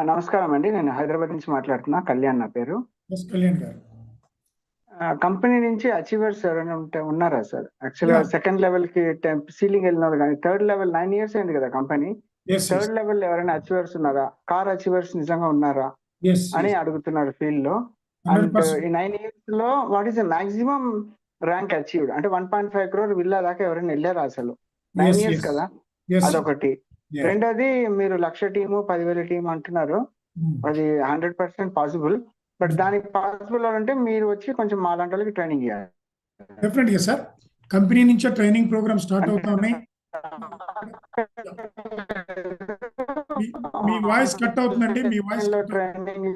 నమస్కారం అండి, నేను హైదరాబాద్ నుంచి మాట్లాడుతున్నా. కళ్యాణ్ నా పేరు. ఎస్ కళ్యాణ్ గారు. కంపెనీ నుంచి అచీవర్స్ ఎవరైనా ఉన్నారా సార్? యాక్చువల్గా సెకండ్ లెవెల్ కి సీలింగ్ వెళ్ళినారు, కానీ థర్డ్ లెవెల్ 9 years అయింది కదా కంపెనీ. థర్డ్ లెవెల్ ఎవరైనా అచీవర్స్ ఉన్నారా? కార్ అచీవర్స్ నిజంగా ఉన్నారా అని అడుగుతున్నారు ఫీల్డ్ లో. అండ్ ఈ 9 years లో what is the maximum rank achieved? అంటే 1.5 crore విల్లా దాకా ఎవరైనా వెళ్ళారా అసలు? 9 years కదా, అదొకటి. రెండోది, మీరు 1,00,000 టీము 10,000 టీం అంటున్నారు, అది 100% పాసిబుల్. బట్ దానికి పాసిబుల్ అంటే మీరు వచ్చి కొంచెం మా లాంటి వాళ్ళకి ట్రైనింగ్ ఇవ్వాలి. డెఫినెట్ గా సార్, కంపెనీ నుంచే ట్రైనింగ్ ప్రోగ్రామ్ స్టార్ట్ అవుతా ఉన్నాయి. మీ వాయిస్ కట్ అవుతుందండి, మీ voice training.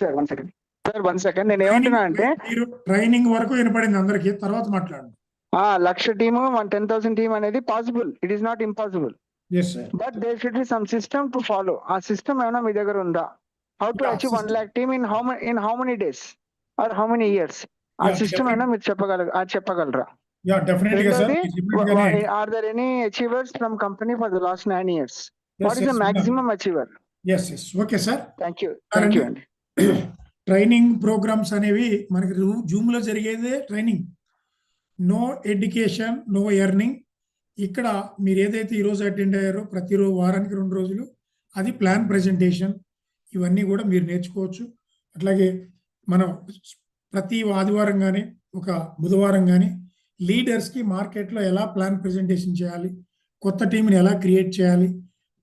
Sir one second నేను ఏమంటున్నా అంటే, మీరు ట్రైనింగ్ వరకు వినపడింది అందరికి, తర్వాత మాట్లాడండి. 1,00,000 టీము 10,000 టీమ్ అనేది possible, it is not impossible. But there should be some system to follow. ఆ సిస్టమ్ ఏమైనా మీ దగ్గర ఉందా? How to achieve 1,00,000 team in how many days or how many years? ఆ సిస్టమ్ అయినా మీరు చెప్పగలరా? Or there any achievers from company for the last 9 years? What is the maximum achiever? Okay sir, thank you అండి. Training programs అనేవి మనకి Zoom లో జరిగేదే training. No education, no earning. ఇక్కడ మీరు ఏదైతే ఈరోజు అటెండ్ అయ్యారో ప్రతిరోజు వారానికి 2 రోజులు అది ప్లాన్ ప్రెజెంటేషన్, ఇవన్నీ కూడా మీరు నేర్చుకోవచ్చు. అట్లాగే మనం ప్రతి ఆదివారం కానీ ఒక బుధవారం కానీ లీడర్స్కి మార్కెట్లో ఎలా ప్లాన్ ప్రెజెంటేషన్ చేయాలి, కొత్త టీంని ఎలా క్రియేట్ చేయాలి,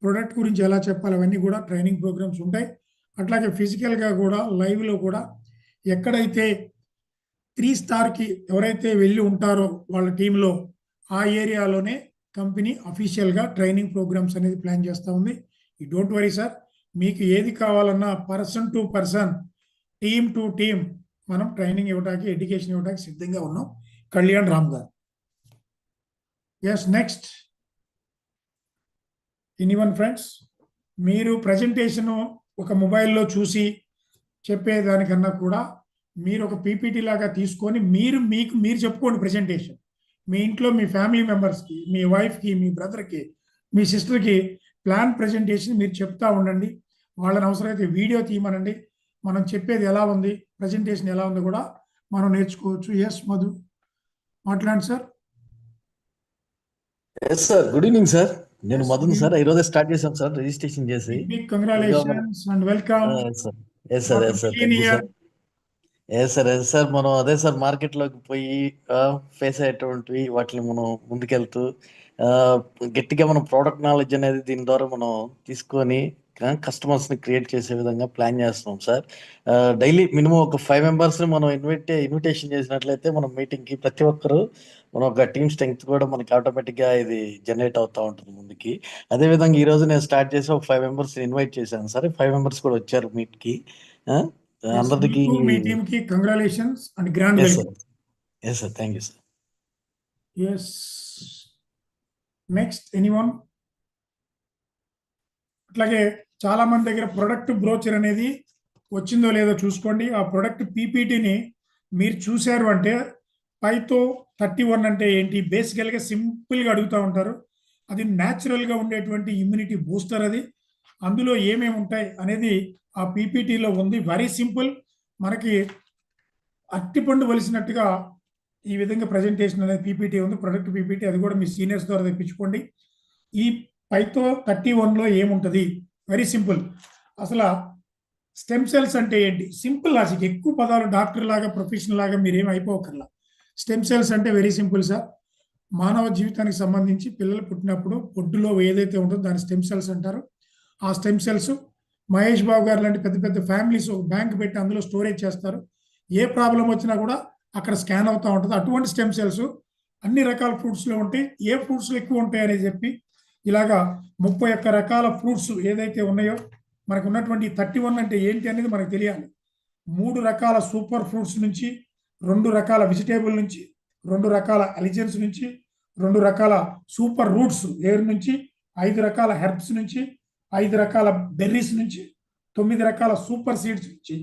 ప్రొడక్ట్ గురించి ఎలా చెప్పాలి, అవన్నీ కూడా ట్రైనింగ్ ప్రోగ్రామ్స్ ఉంటాయి. అట్లాగే ఫిజికల్గా కూడా లైవ్లో కూడా ఎక్కడైతే 3 స్టార్కి ఎవరైతే వెళ్ళి ఉంటారో వాళ్ళ టీంలో ఆ ఏరియాలోనే కంపెనీ అఫీషియల్గా ట్రైనింగ్ ప్రోగ్రామ్స్ అనేది ప్లాన్ చేస్తూ ఉంది. ఈ డోంట్ వరీ సార్, మీకు ఏది కావాలన్నా person to person, team to team మనం ట్రైనింగ్ ఇవ్వడానికి, ఎడ్యుకేషన్ ఇవ్వడానికి సిద్ధంగా ఉన్నాం. కళ్యాణ్ రామ్ గారు. ఎస్ నెక్స్ట్ ఎనీవన్ ఫ్రెండ్స్, మీరు ప్రజెంటేషన్ ఒక మొబైల్లో చూసి చెప్పేదానికన్నా కూడా మీరు ఒక పీపీటీ లాగా తీసుకొని మీరు చెప్పుకోండి ప్రజెంటేషన్. మీ ఇంట్లో మీ ఫ్యామిలీ మెంబర్స్కి, మీ వైఫ్కి, మీ బ్రదర్కి, మీ సిస్టర్కి ప్లాన్ ప్రజెంటేషన్ మీరు చెప్తా ఉండండి. వాళ్ళని అవసరమైతే వీడియో తీయమనండి. మనం చెప్పేది ఎలా ఉంది, ప్రజెంటేషన్ ఎలా ఉంది కూడా మనం నేర్చుకోవచ్చు. ఎస్ మధు, మాట్లాడండి sir. Yes sir, good evening sir. నేను మధుని సార్, ఈ రోజే స్టార్ట్ చేశాం సార్ రిజిస్ట్రేషన్ చేసి. Congratulations and welcome. Yes sir మనం అదే సార్ మార్కెట్ లోకి పోయి ఫేస్ అయ్యేటువంటివి వాటిని మనం ముందుకెళ్తూ గట్టిగా మనం ప్రోడక్ట్ నాలెడ్జ్ అనేది దీని ద్వారా మనం తీసుకొని కస్టమర్స్ ని క్రియేట్ చేసే విధంగా ప్లాన్ చేస్తున్నాం సార్. డైలీ మినిమం ఒక 5 members ని మనం ఇన్విటేషన్ చేసినట్లయితే మనం మీటింగ్ కి ప్రతి ఒక్కరు మనం ఒక టీమ్ స్ట్రెంగ్త్ కూడా మనకి ఆటోమేటిక్ గా ఇది జనరేట్ అవుతా ఉంటుంది ముందుకి. అదే విధంగా ఈ రోజు నేను స్టార్ట్ చేసి ఒక 5 members ఇన్వైట్ చేశాను సార్. 5 members కూడా వచ్చారు మీట్ కి. అందరికి మీ టీమ్ కి congratulations and grand welcome. yes sir, thank you sir. yes next anyone? అట్లాగే చాలా మంది దగ్గర ప్రొడక్ట్ బ్రోచర్ అనేది వచ్చిందో లేదో చూసుకోండి. ఆ ప్రొడక్ట్ పీపీటీని మీరు చూశారు అంటే పైతో 31 అంటే ఏంటి, బేసికల్గా సింపుల్గా అడుగుతూ ఉంటారు. అది న్యాచురల్గా ఉండేటువంటి ఇమ్యూనిటీ బూస్టర్. అది అందులో ఏమేమి ఉంటాయి అనేది ఆ పీపీటీలో ఉంది. Very simple. మనకి అట్టిపండు వలిసినట్టుగా ఈ విధంగా ప్రజెంటేషన్ అనేది పీపీటీ ఉంది, ప్రొడక్ట్ పీపీటీ. అది కూడా మీ సీనియర్స్ ద్వారా తెప్పించుకోండి. ఈ పైతో 31లో ఏముంటుంది, వెరీ సింపుల్. అసలు స్టెమ్ సెల్స్ అంటే ఏంటి, సింపుల్ లాజిక్. ఎక్కువ పదాలు డాక్టర్ లాగా ప్రొఫెషనల్ లాగా మీరేం అయిపోకర్లా. స్టెమ్ సెల్స్ అంటే వెరీ సింపుల్ సార్. మానవ జీవితానికి సంబంధించి పిల్లలు పుట్టినప్పుడు పొడ్డులో ఏదైతే ఉంటుందో దాని స్టెమ్ సెల్స్ అంటారు. ఆ స్టెమ్ సెల్స్ మహేష్ బాబు గారు లాంటి పెద్ద పెద్ద ఫ్యామిలీస్ బ్యాంక్ పెట్టి అందులో స్టోరేజ్ చేస్తారు. ఏ ప్రాబ్లం వచ్చినా కూడా అక్కడ స్కాన్ అవుతూ ఉంటుంది. అటువంటి స్టెమ్ సెల్స్ అన్ని రకాల ఫ్రూట్స్లో ఉంటాయి. ఏ ఫ్రూట్స్లో ఎక్కువ ఉంటాయని చెప్పి ఇలాగా 31 రకాల ఫ్రూట్స్ ఏదైతే ఉన్నాయో మనకు ఉన్నటువంటి 31 అంటే ఏంటి అనేది మనకు తెలియాలి. 3 రకాల సూపర్ ఫ్రూట్స్ నుంచి, 2 రకాల వెజిటేబుల్ నుంచి, 2 రకాల అలిజెన్స్ నుంచి, 2 రకాల సూపర్ రూట్స్ ఏర్ నుంచి, 5 రకాల హెర్బ్స్ నుంచి, 5 రకాల బెర్రీస్ నుంచి, 9 రకాల సూపర్ సీడ్స్ నుంచి,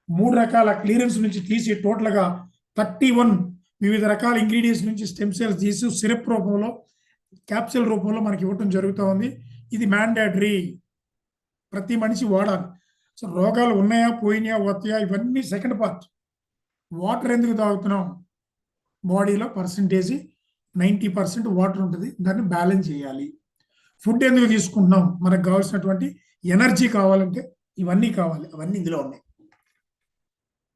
3 రకాల క్లియరెన్స్ నుంచి తీసి టోటల్గా 31 వివిధ రకాల ఇంగ్రీడియంట్స్ నుంచి స్టెమ్ సెల్స్ తీసి సిరప్ రూపంలో, క్యాప్సూల్ రూపంలో మనకి ఇవ్వటం జరుగుతూ ఉంది. ఇది మ్యాండేటరీ, ప్రతి మనిషి వాడాలి. సో రోగాలు ఉన్నాయా, పోయినాయా, వస్తాయా, ఇవన్నీ సెకండ్ పార్ట్. వాటర్ ఎందుకు తాగుతున్నాం? బాడీలో పర్సంటేజ్ 90% వాటర్ ఉంటుంది, దాన్ని బ్యాలెన్స్ చేయాలి. ఫుడ్ ఎందుకు తీసుకుంటున్నాం? మనకు కావాల్సినటువంటి ఎనర్జీ కావాలంటే ఇవన్నీ కావాలి, అవన్నీ ఇందులో ఉన్నాయి.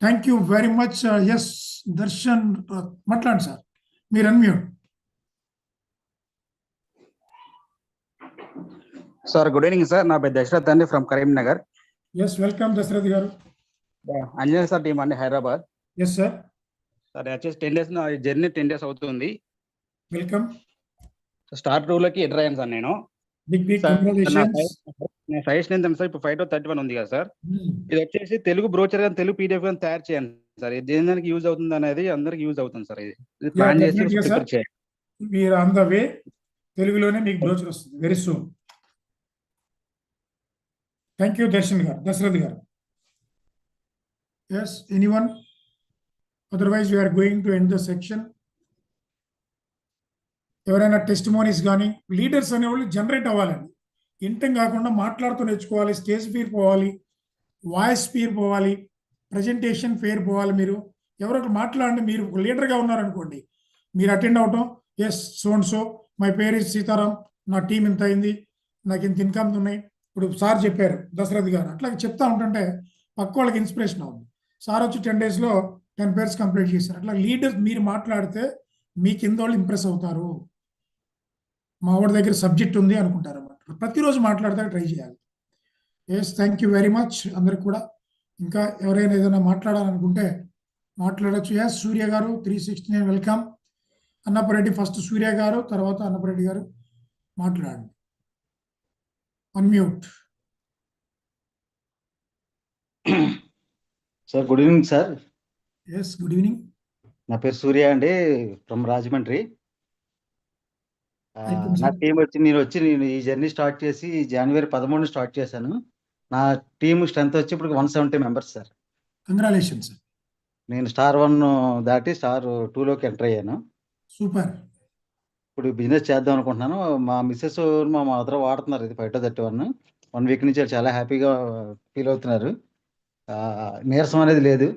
Thank you very much. Yes Darshan మాట్లాడండి సార్, మీరు unmute. Sir good evening sir, నా పేరు దశరథ్ అండి from Karimnagar. Yes welcome Dasharath garu. Anjaneya sir team అండి, హైదరాబాద్. Yes sir. సార్ వచ్చేసి 10 days నా జర్నీ 10 days అవుతుంది. వెల్కమ్. స్టార్ 2లోకి ఎంటర్ అయ్యాను సార్ నేను. Big big congratulations. నేను సజెషన్ ఏంటంటే సార్, ఇప్పుడు 5/31 ఉంది కదా సార్, ఇది వచ్చేసి తెలుగు బ్రోచర్ కానీ తెలుగు పీడిఎఫ్ కానీ తయారు చేయండి సార్. ఇది దేనికి యూజ్ అవుతుంది అనేది అందరికి యూజ్ అవుతుంది సార్. ఇది ప్లాన్ చేసి ప్రిపేర్ చేయండి. మీరు ఆన్ ద వే, తెలుగులోనే మీకు బ్రోచర్ వస్తుంది very soon. Thank you Darshan garu, Dasharath garu. Yes anyone? Otherwise we are going to end the section. ఎవరైనా టెస్టిమోనీస్ కానీ, లీడర్స్ అనేవాళ్ళు జనరేట్ అవ్వాలండి. ఇంటం కాకుండా మాట్లాడుతూ నేర్చుకోవాలి. స్టేజ్ ఫియర్ పోవాలి, వాయిస్ ఫియర్ పోవాలి, ప్రజెంటేషన్ ఫియర్ పోవాలి. మీరు ఎవరొకరు మాట్లాడండి. మీరు ఒక లీడర్గా ఉన్నారనుకోండి, మీరు అటెండ్ అవటం, yes so and so my పేరు సీతారాం, నా టీం ఇంత అయింది, నాకు ఇంత ఇన్కమ్స్ ఉన్నాయి, ఇప్పుడు సార్ చెప్పారు దశరథ్ గారు, అట్లా చెప్తా ఉంటుంటే పక్క వాళ్ళకి ఇన్స్పిరేషన్ అవుతుంది. సార్ వచ్చి 10 daysలో 10 పేర్స్ కంప్లీట్ చేశారు. అట్లా లీడర్స్ మీరు మాట్లాడితే మీ కింద వాళ్ళు ఇంప్రెస్ అవుతారు. మా వాడి దగ్గర సబ్జెక్ట్ ఉంది అనుకుంటారు అన్నమాట. ప్రతిరోజు మాట్లాడితే ట్రై చేయాలి. Yes thank you very much అందరికి కూడా. ఇంకా ఎవరైనా ఏదైనా మాట్లాడాలనుకుంటే మాట్లాడచ్చు. ఎస్ సూర్య గారు 369 వెల్కమ్. అన్నపరెడ్డి ఫస్ట్ సూర్య గారు, తర్వాత అన్నపరెడ్డి గారు మాట్లాడండి. Unmute. Sir good evening sir. Yes good evening. నా పేరు సూర్య అండి, ఫ్రమ్ రాజమండ్రి. నా టీం నేను ఈ జర్నీ స్టార్ట్ చేసి January 13 స్టార్ట్ చేశాను. నా టీమ్ స్ట్రెంత్ వచ్చి ఇప్పుడు 170 మెంబర్స్ సార్. కంగ్రాచులేషన్స్. నేను స్టార్ 1 దాటి స్టార్ 2లోకి ఎంటర్ అయ్యాను. సూపర్. ఇప్పుడు బిజినెస్ చేద్దాం అనుకుంటున్నాను. మా మిస్సెస్ మా మదర్ వాడుతున్నారు ఇది 5/31. 1 week నుంచి చాలా హ్యాపీగా ఫీల్ అవుతున్నారు. నీరసం అనేది లేదు.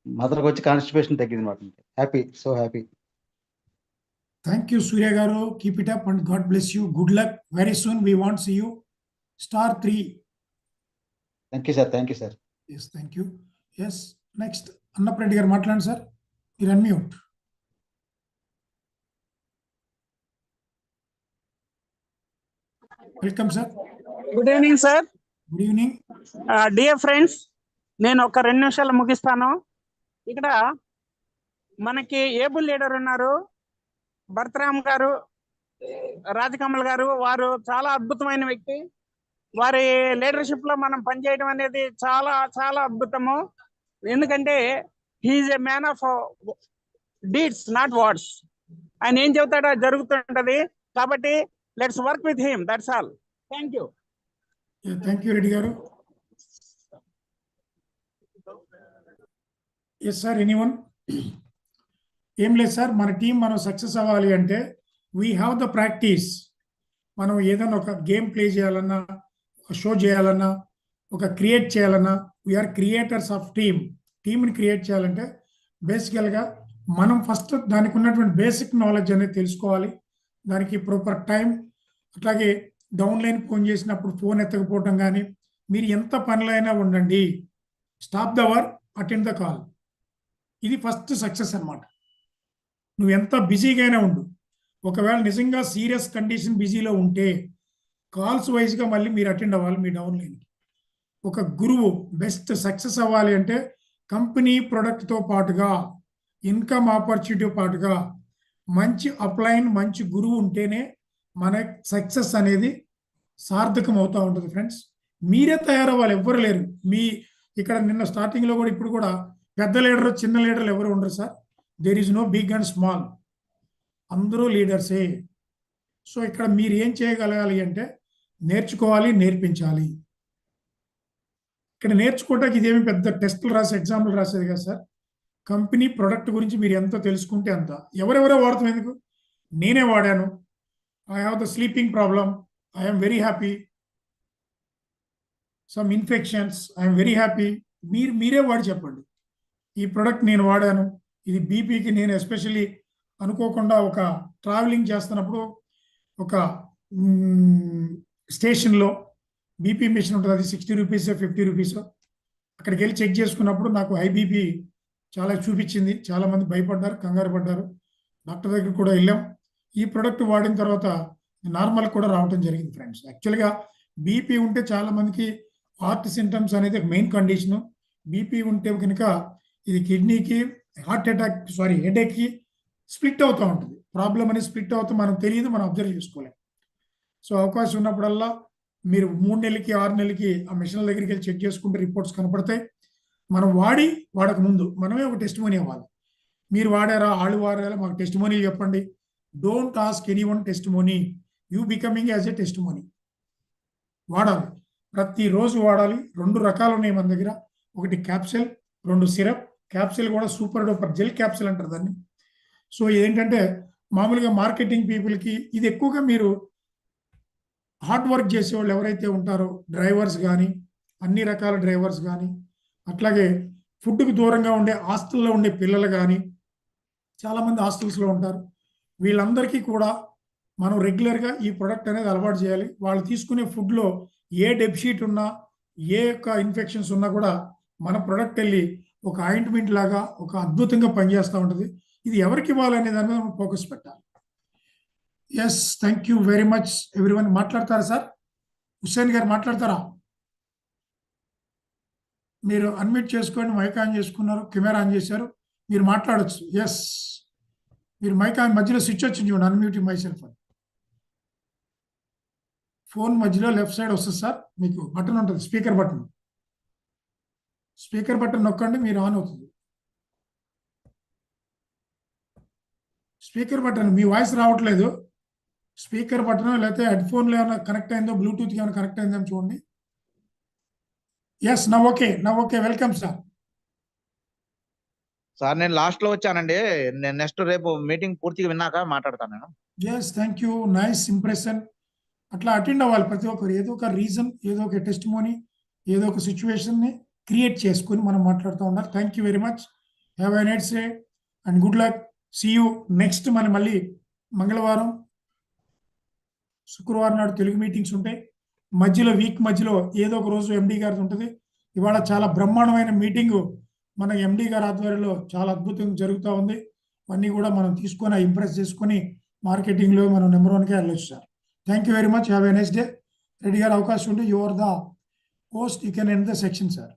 మదర్కి వచ్చి కాన్స్టిపేషన్ తగ్గింది మాట. Happy, so happy. Thank you, Surya Garu. Keep it up and God bless you. Good luck. Very soon we want to see you. Star 3. Thank you sir. Thank you sir. Yes, thank you. Yes, next. Annapreddy garu maatladandi sir. You unmute. Welcome sir. Good evening sir. Good evening. Dear friends, నేను ఒక 2 నిమిషాలు ముగిస్తాను. ఇక్కడ మనకి able leader ఉన్నారు, భరతరామ్ గారు, రాజకమల్ గారు. వారు చాలా అద్భుతమైన వ్యక్తి. వారి లీడర్షిప్ లో మనం పనిచేయడం అనేది చాలా చాలా అద్భుతము. ఎందుకంటే he is a man of deeds, not words. ఆయన ఏం చెబుతాడో జరుగుతుంటది. కాబట్టి let's work with him, that's all. Thank you. Yeah, thank you Reddy garu. Yes sir, anyone? ఏం లేదు సార్, మన టీం మనం సక్సెస్ అవ్వాలి అంటే వీ హ్యావ్ ద ప్రాక్టీస్. మనం ఏదైనా ఒక గేమ్ ప్లే చేయాలన్నా, ఒక షో చేయాలన్నా, ఒక క్రియేట్ చేయాలన్నా, వీఆర్ క్రియేటర్స్ ఆఫ్ టీమ్. టీమ్ని క్రియేట్ చేయాలంటే బేసికల్గా మనం ఫస్ట్ దానికి ఉన్నటువంటి బేసిక్ నాలెడ్జ్ అనేది తెలుసుకోవాలి. దానికి ప్రాపర్ టైం, అట్లాగే డౌన్లైన్ ఫోన్ చేసినప్పుడు ఫోన్ ఎత్తకపోవటం కానీ, మీరు ఎంత పనులైనా ఉండండి, stop the work, attend the call. ఇది ఫస్ట్ సక్సెస్ అన్నమాట. నువ్వు ఎంత బిజీగానే ఉండు, ఒకవేళ నిజంగా సీరియస్ కండిషన్ బిజీలో ఉంటే కాల్స్ వైజ్గా మళ్ళీ మీరు అటెండ్ అవ్వాలి మీ డౌన్ లైన్కి. ఒక గురువు బెస్ట్ సక్సెస్ అవ్వాలి అంటే కంపెనీ ప్రొడక్ట్తో పాటుగా ఇన్కమ్ ఆపర్చునిటీ పాటుగా మంచి అప్లైన్ మంచి గురువు ఉంటేనే మన సక్సెస్ అనేది సార్థకం అవుతూ ఉంటుంది ఫ్రెండ్స్. మీరే తయారవ్వాలి, ఎవ్వరు లేరు. మీ ఇక్కడ నిన్న స్టార్టింగ్లో కూడా ఇప్పుడు కూడా పెద్ద లీడర్ చిన్న లీడర్లు ఎవరు ఉండరు sir. There is no big and small, అందరూ లీడర్సే. సో ఇక్కడ మీరు ఏం చేయగలగాలి అంటే నేర్చుకోవాలి, నేర్పించాలి. ఇక్కడ నేర్చుకోవడానికి ఇదేమి పెద్ద టెస్టులు రాసి ఎగ్జామ్లు రాసేది కదా సార్. కంపెనీ ప్రొడక్ట్ గురించి మీరు ఎంతో తెలుసుకుంటే అంత. ఎవరెవరో వాడుతాం ఎందుకు, నేనే వాడాను, I have the sleeping problem, I'm very happy, some infections, I'm very happy. మీరే వాడి చెప్పండి, ఈ ప్రొడక్ట్ నేను వాడాను, ఇది బీపీకి నేను ఎస్పెషల్లీ అనుకోకుండా ఒక ట్రావెలింగ్ చేస్తున్నప్పుడు ఒక స్టేషన్లో బీపీ మిషన్ ఉంటుంది, అది 60 రూపీస్ 50 రూపీస్. అక్కడికి వెళ్ళి చెక్ చేసుకున్నప్పుడు నాకు హై బీపీ చాలా చూపించింది. చాలామంది భయపడ్డారు, కంగారు పడ్డారు. డాక్టర్ దగ్గర కూడా వెళ్ళాం. ఈ ప్రోడక్ట్ వాడిన తర్వాత నార్మల్ కూడా రావడం జరిగింది ఫ్రెండ్స్. యాక్చువల్గా బీపీ ఉంటే చాలామందికి హార్ట్ సింటమ్స్ అనేది మెయిన్ కండిషను. బీపీ ఉంటే కనుక ఇది కిడ్నీకి హెడేక్కి స్ప్లిట్ అవుతూ ఉంటుంది. ప్రాబ్లం అనేది స్ప్లిట్ అవుతూ మనకు తెలియదు, మనం అబ్జర్వ్ చేసుకోలేం. సో అవకాశం ఉన్నప్పుడల్లా మీరు 3 నెలలకి 6 నెలలకి ఆ మిషన్ల దగ్గరికి వెళ్ళి చెక్ చేసుకుంటే రిపోర్ట్స్ కనపడతాయి. మనం వాడక ముందు మనమే ఒక టెస్టిమోనీ ఇవ్వాలి. మీరు వాడారా, వాళ్ళు వాడారా, మాకు టెస్టిమోనీ చెప్పండి. Don't ask anyone testimony, you becoming as a testimony. వాడాలి, ప్రతిరోజు వాడాలి. 2 రకాలు ఉన్నాయి మన దగ్గర, ఒకటి క్యాప్సిల్, 2 సిరప్. క్యాప్సిల్ కూడా సూపర్ డూపర్ జెల్ క్యాప్సిల్ అంటారు దాన్ని. సో ఏంటంటే మామూలుగా మార్కెటింగ్ పీపుల్కి ఇది ఎక్కువగా మీరు హార్డ్ వర్క్ చేసేవాళ్ళు ఎవరైతే ఉంటారో, డ్రైవర్స్ కానీ, అన్ని రకాల డ్రైవర్స్ కానీ, అట్లాగే ఫుడ్కి దూరంగా ఉండే హాస్టల్లో ఉండే పిల్లలు కానీ, చాలామంది హాస్టల్స్లో ఉంటారు. వీళ్ళందరికీ కూడా మనం రెగ్యులర్గా ఈ ప్రొడక్ట్ అనేది అలవాటు చేయాలి. వాళ్ళు తీసుకునే ఫుడ్లో ఏ డెఫిషిట్ ఉన్నా, ఏ యొక్క ఇన్ఫెక్షన్స్ ఉన్నా కూడా మన ప్రొడక్ట్ వెళ్ళి ఒక ఆయింట్మెంట్ లాగా ఒక అద్భుతంగా పనిచేస్తూ ఉంటుంది. ఇది ఎవరికి ఇవ్వాలనే దాని మీద మనం ఫోకస్ పెట్టాలి. Yes, thank you very much everyone. మాట్లాడతారా సార్? హుస్సేన్ గారు మాట్లాడతారా? మీరు అన్మ్యూట్ చేసుకోండి, మైక్ ఆన్ చేసుకున్నారు, కెమెరా ఆన్ చేశారు, మీరు మాట్లాడచ్చు. ఎస్, మీరు మైక్ ఆన్ మధ్యలో స్విచ్ వచ్చింది చూడండి, అన్మ్యూటింగ్ మై సెల్ఫ్ అని. ఫోన్ మధ్యలో లెఫ్ట్ సైడ్ వస్తుంది సార్, మీకు బటన్ ఉంటుంది, స్పీకర్ బటన్. స్పీకర్ బటన్ నొక్కండి, మీరు ఆన్ అవుతుంది. స్పీకర్ బటన్, మీ వాయిస్ రావట్లేదు. స్పీకర్ బటన్ లేకపోతే హెడ్ ఫోన్లో ఏమైనా కనెక్ట్ అయిందో, బ్లూటూత్కి ఏమైనా కనెక్ట్ అయిందో చూడండి. Yes, now okay, welcome sir. Sir నేను లాస్ట్ లో వచ్చానండి, నేను నెక్స్ట్ రేపు మీటింగ్ పూర్తిగా విన్నాక మాట్లాడతాను నేను. Yes, thank you, nice impression. అట్లా అటెండ్ అవ్వాలి ప్రతి ఒక్కరు. ఏదో ఒక రీజన్, ఏదో ఒక టెస్టిమోనీ, ఏదో ఒక సిచ్యువేషన్ని క్రియేట్ చేసుకుని మనం మాట్లాడుతూ ఉండాలి. Thank you very much, have a nice day and good luck. See you next. మనం మళ్ళీ మంగళవారం, శుక్రవారం నాడు తెలుగు మీటింగ్స్ ఉంటాయి. మధ్యలో వీక్ మధ్యలో ఏదో ఒక రోజు ఎండి గారిది ఉంటుంది. ఇవాళ చాలా బ్రహ్మాండమైన మీటింగు మన ఎండి గారి ఆధ్వర్యంలో చాలా అద్భుతంగా జరుగుతూ ఉంది. అన్నీ కూడా మనం తీసుకొని ఇంప్రెస్ చేసుకొని మార్కెటింగ్లో మనం నెంబర్ 1కే వెళ్ళొచ్చు sir. Thank you very much, have a nice day. Reddy garu అవకాశం ఉంటే you are the host, you can end the section sir.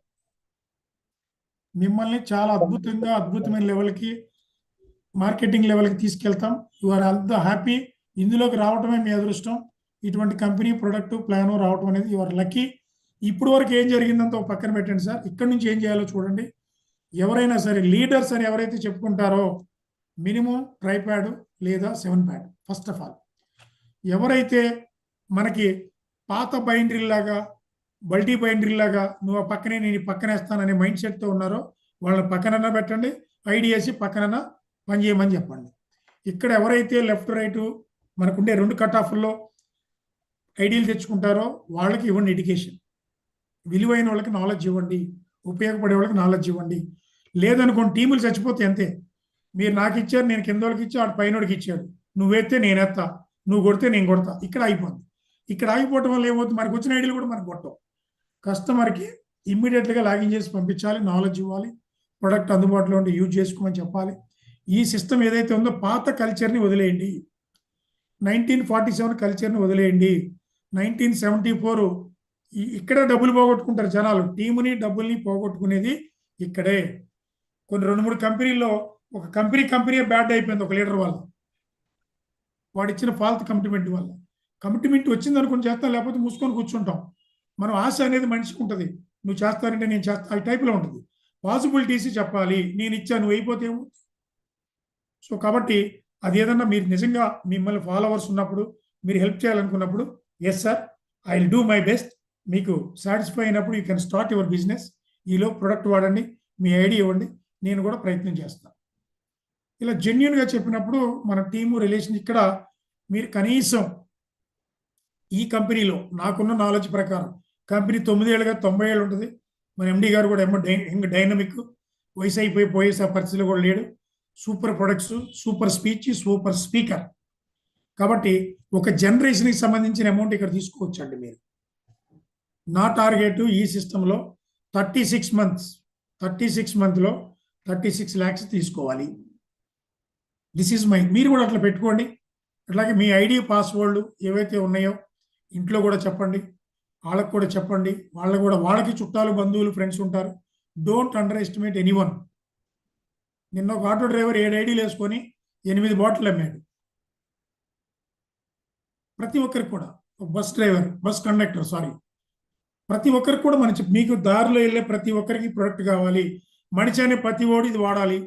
మిమ్మల్ని చాలా అద్భుతమైన లెవెల్కి, మార్కెటింగ్ లెవెల్కి తీసుకెళ్తాం. You are all the happy. ఇందులోకి రావటమే మీ అదృష్టం. ఇటువంటి కంపెనీ ప్రొడక్ట్ ప్లాన్ రావటం అనేది యు ఆర్ లక్కీ. ఇప్పుడు వరకు ఏం జరిగిందంతా పక్కన పెట్టండి సార్. ఇక్కడ నుంచి ఏం చేయాలో చూడండి. ఎవరైనా సరే లీడర్స్ అని ఎవరైతే చెప్పుకుంటారో మినిమం ట్రైప్యాడ్ లేదా 7 ప్యాడ్. ఫస్ట్ ఆఫ్ ఆల్ ఎవరైతే మనకి పాత బైండ్రీలాగా, బల్టీ బైండ్రీలాగా నువ్వు పక్కనే నేను పక్కనేస్తాననే మైండ్ సెట్తో ఉన్నారో వాళ్ళని పక్కనన్నా పెట్టండి, ఐడియాసి పక్కనన్నా పని చేయమని చెప్పండి. ఇక్కడ ఎవరైతే లెఫ్ట్ రైట్ మనకుండే 2 కట్ ఆఫ్ల్లో ఐడియాలు తెచ్చుకుంటారో వాళ్ళకి ఇవ్వండి ఎడ్యుకేషన్. విలువైన వాళ్ళకి నాలెడ్జ్ ఇవ్వండి, ఉపయోగపడే వాళ్ళకి నాలెడ్జ్ ఇవ్వండి. లేదనుకోండి టీములు చచ్చిపోతే అంతే. మీరు నాకు ఇచ్చారు, నేను కింద వాళ్ళకి ఇచ్చా, వాడు పైనోడికి ఇచ్చాడు, నువ్వెత్తే నేను ఎత్తా, నువ్వు కొడితే నేను కొడతా. ఇక్కడ అయిపోద్ది. ఇక్కడ ఆగిపోవటం వల్ల ఏమవుతుంది, మనకు వచ్చిన ఐడియాలు కూడా మనకు కొట్టవు. కస్టమర్కి ఇమ్మీడియట్గా లాగిన్ చేసి పంపించాలి, నాలెడ్జ్ ఇవ్వాలి. ప్రొడక్ట్ అందుబాటులో ఉండి యూజ్ చేసుకోమని చెప్పాలి. ఈ సిస్టమ్ ఏదైతే ఉందో పాత కల్చర్ని వదిలేయండి. 1947 కల్చర్ని వదిలేయండి. 1974 ఇక్కడ డబ్బులు పోగొట్టుకుంటారు జనాలు. టీముని డబ్బుల్ని పోగొట్టుకునేది ఇక్కడే. కొన్ని 2-3 కంపెనీల్లో ఒక కంపెనీ బ్యాడ్ అయిపోయింది ఒక లీడర్ వల్ల, వాడు ఇచ్చిన ఫాల్త్ కమిట్మెంట్ వల్ల. కమిట్మెంట్ వచ్చింది అనుకుని చేస్తాం, లేకపోతే మూసుకొని కూర్చుంటాం. మనం ఆశ అనేది మనిషికి ఉంటుంది. నువ్వు చేస్తానంటే నేను చేస్తా, ఆ టైప్లో ఉంటుంది. పాసిబిలిటీస్ చెప్పాలి. నేను ఇచ్చాను, నువ్వు అయిపోతే. సో కాబట్టి అది ఏదన్నా మీరు నిజంగా మిమ్మల్ని ఫాలోవర్స్ ఉన్నప్పుడు, మీరు హెల్ప్ చేయాలనుకున్నప్పుడు, yes sir I will do my best. మీకు సాటిస్ఫై అయినప్పుడు you can start your business. ఈలో ప్రొడక్ట్ వాడండి, మీ ఐడియా ఇవ్వండి, నేను కూడా ప్రయత్నం చేస్తాను. ఇలా జెన్యున్గా చెప్పినప్పుడు మన టీము రిలేషన్ ఇక్కడ మీరు కనీసం ఈ కంపెనీలో నాకున్న నాలెడ్జ్ ప్రకారం కంపెనీ 9 ఏళ్ళుగా 90 ఏళ్ళు ఉంటుంది. మన ఎండి గారు కూడా డైనమిక్, వయసు అయిపోయి పోయేసే పరిస్థితిలో కూడా లేడు. Super products, super speech, super speaker. కాబట్టి ఒక జనరేషన్కి సంబంధించిన అమౌంట్ ఇక్కడ తీసుకోవచ్చండి మీరు. నా టార్గెట్ ఈ సిస్టంలో 36 మంత్లో 36 lakhs తీసుకోవాలి. This is my. మీరు కూడా అట్లా పెట్టుకోండి. అట్లాగే మీ ఐడి పాస్వర్డ్ ఏవైతే ఉన్నాయో ఇంట్లో కూడా చెప్పండి, వాళ్ళకు కూడా చెప్పండి. వాళ్ళకి చుట్టాలు, బంధువులు, ఫ్రెండ్స్ ఉంటారు. Don't under estimate anyone. నిన్న ఒక ఆటో డ్రైవర్ 7 ఐడీలు వేసుకొని 8 బాటిల్ అమ్మాడు. ప్రతి ఒక్కరికి కూడా, బస్ కండక్టర్ ప్రతి ఒక్కరికి కూడా మీకు దారిలో వెళ్ళే ప్రతి ఒక్కరికి ప్రొడక్ట్ కావాలి. మనిషి అనే ప్రతి ఓడి ఇది వాడాలి.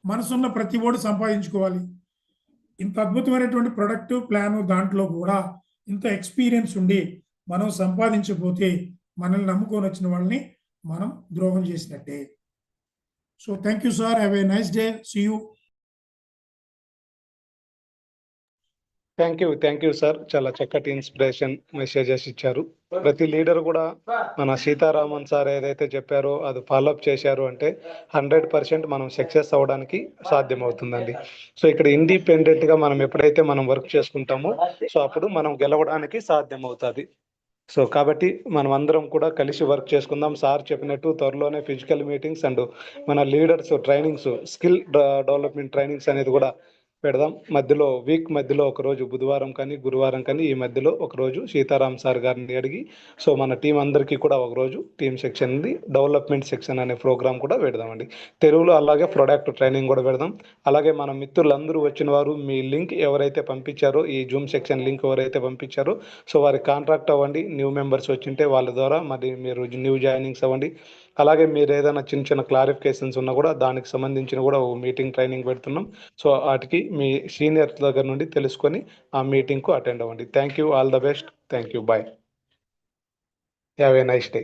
మనసున్న ప్రతి ఓడి సంపాదించుకోవాలి. ఇంత అద్భుతమైనటువంటి ప్రొడక్ట్ ప్లాన్, దాంట్లో కూడా ఇంత ఎక్స్పీరియన్స్ ఉండి మనం సంపాదించకపోతే మనల్ని నమ్ముకొని వచ్చిన వాళ్ళని మనం ద్రోహం చేసినట్టే. So thank you sir. Have a nice day. See you. Thank you sir. చాలా చక్కటి ఇన్స్పిరేషన్ మెసేజెస్ ఇచ్చారు. ప్రతి లీడర్ కూడా మన సీతారామన్ సార్ ఏదైతే చెప్పారో అది ఫాలోఅప్ చేశారు అంటే 100% మనం సక్సెస్ అవ్వడానికి సాధ్యమవుతుందండి. సో ఇక్కడ ఇండిపెండెంట్గా మనం ఎప్పుడైతే మనం వర్క్ చేసుకుంటామో సో అప్పుడు మనం గెలవడానికి సాధ్యమవుతుంది. సో కాబట్టి మనం అందరం కూడా కలిసి వర్క్ చేసుకుందాం. సార్ చెప్పినట్టు త్వరలోనే ఫిజికల్ మీటింగ్స్ అండ్ మన leaders trainings, skill development trainings అనేది కూడా పెడదాం. వీక్ మధ్యలో ఒకరోజు బుధవారం కానీ గురువారం కానీ ఈ మధ్యలో ఒకరోజు సీతారాం సార్ గారిని అడిగి సో మన టీం అందరికీ కూడా ఒకరోజు టీమ్ సెక్షన్ డెవలప్మెంట్ సెక్షన్ అనే ప్రోగ్రామ్ కూడా పెడదామండి తెలుగులో. అలాగే ప్రొడక్ట్ ట్రైనింగ్ కూడా పెడదాం. అలాగే మన మిత్రులందరూ వచ్చిన వారు మీ లింక్ ఎవరైతే పంపించారో, ఈ జూమ్ సెక్షన్ లింక్ ఎవరైతే పంపించారో సో వారికి కాంట్రాక్ట్ అవ్వండి. న్యూ మెంబర్స్ వచ్చింటే వాళ్ళ ద్వారా మరి మీరు న్యూ జాయినింగ్స్ అవ్వండి. అలాగే మీరు ఏదైనా చిన్న క్లారిఫికేషన్స్ ఉన్నా కూడా దానికి సంబంధించిన కూడా ఓ మీటింగ్ ట్రైనింగ్ పెడుతున్నాం. సో వాటికి మీ సీనియర్స్ దగ్గర నుండి తెలుసుకొని ఆ మీటింగ్కు అటెండ్ అవ్వండి. Thank you. All the best. Thank you. Bye. Have a nice day.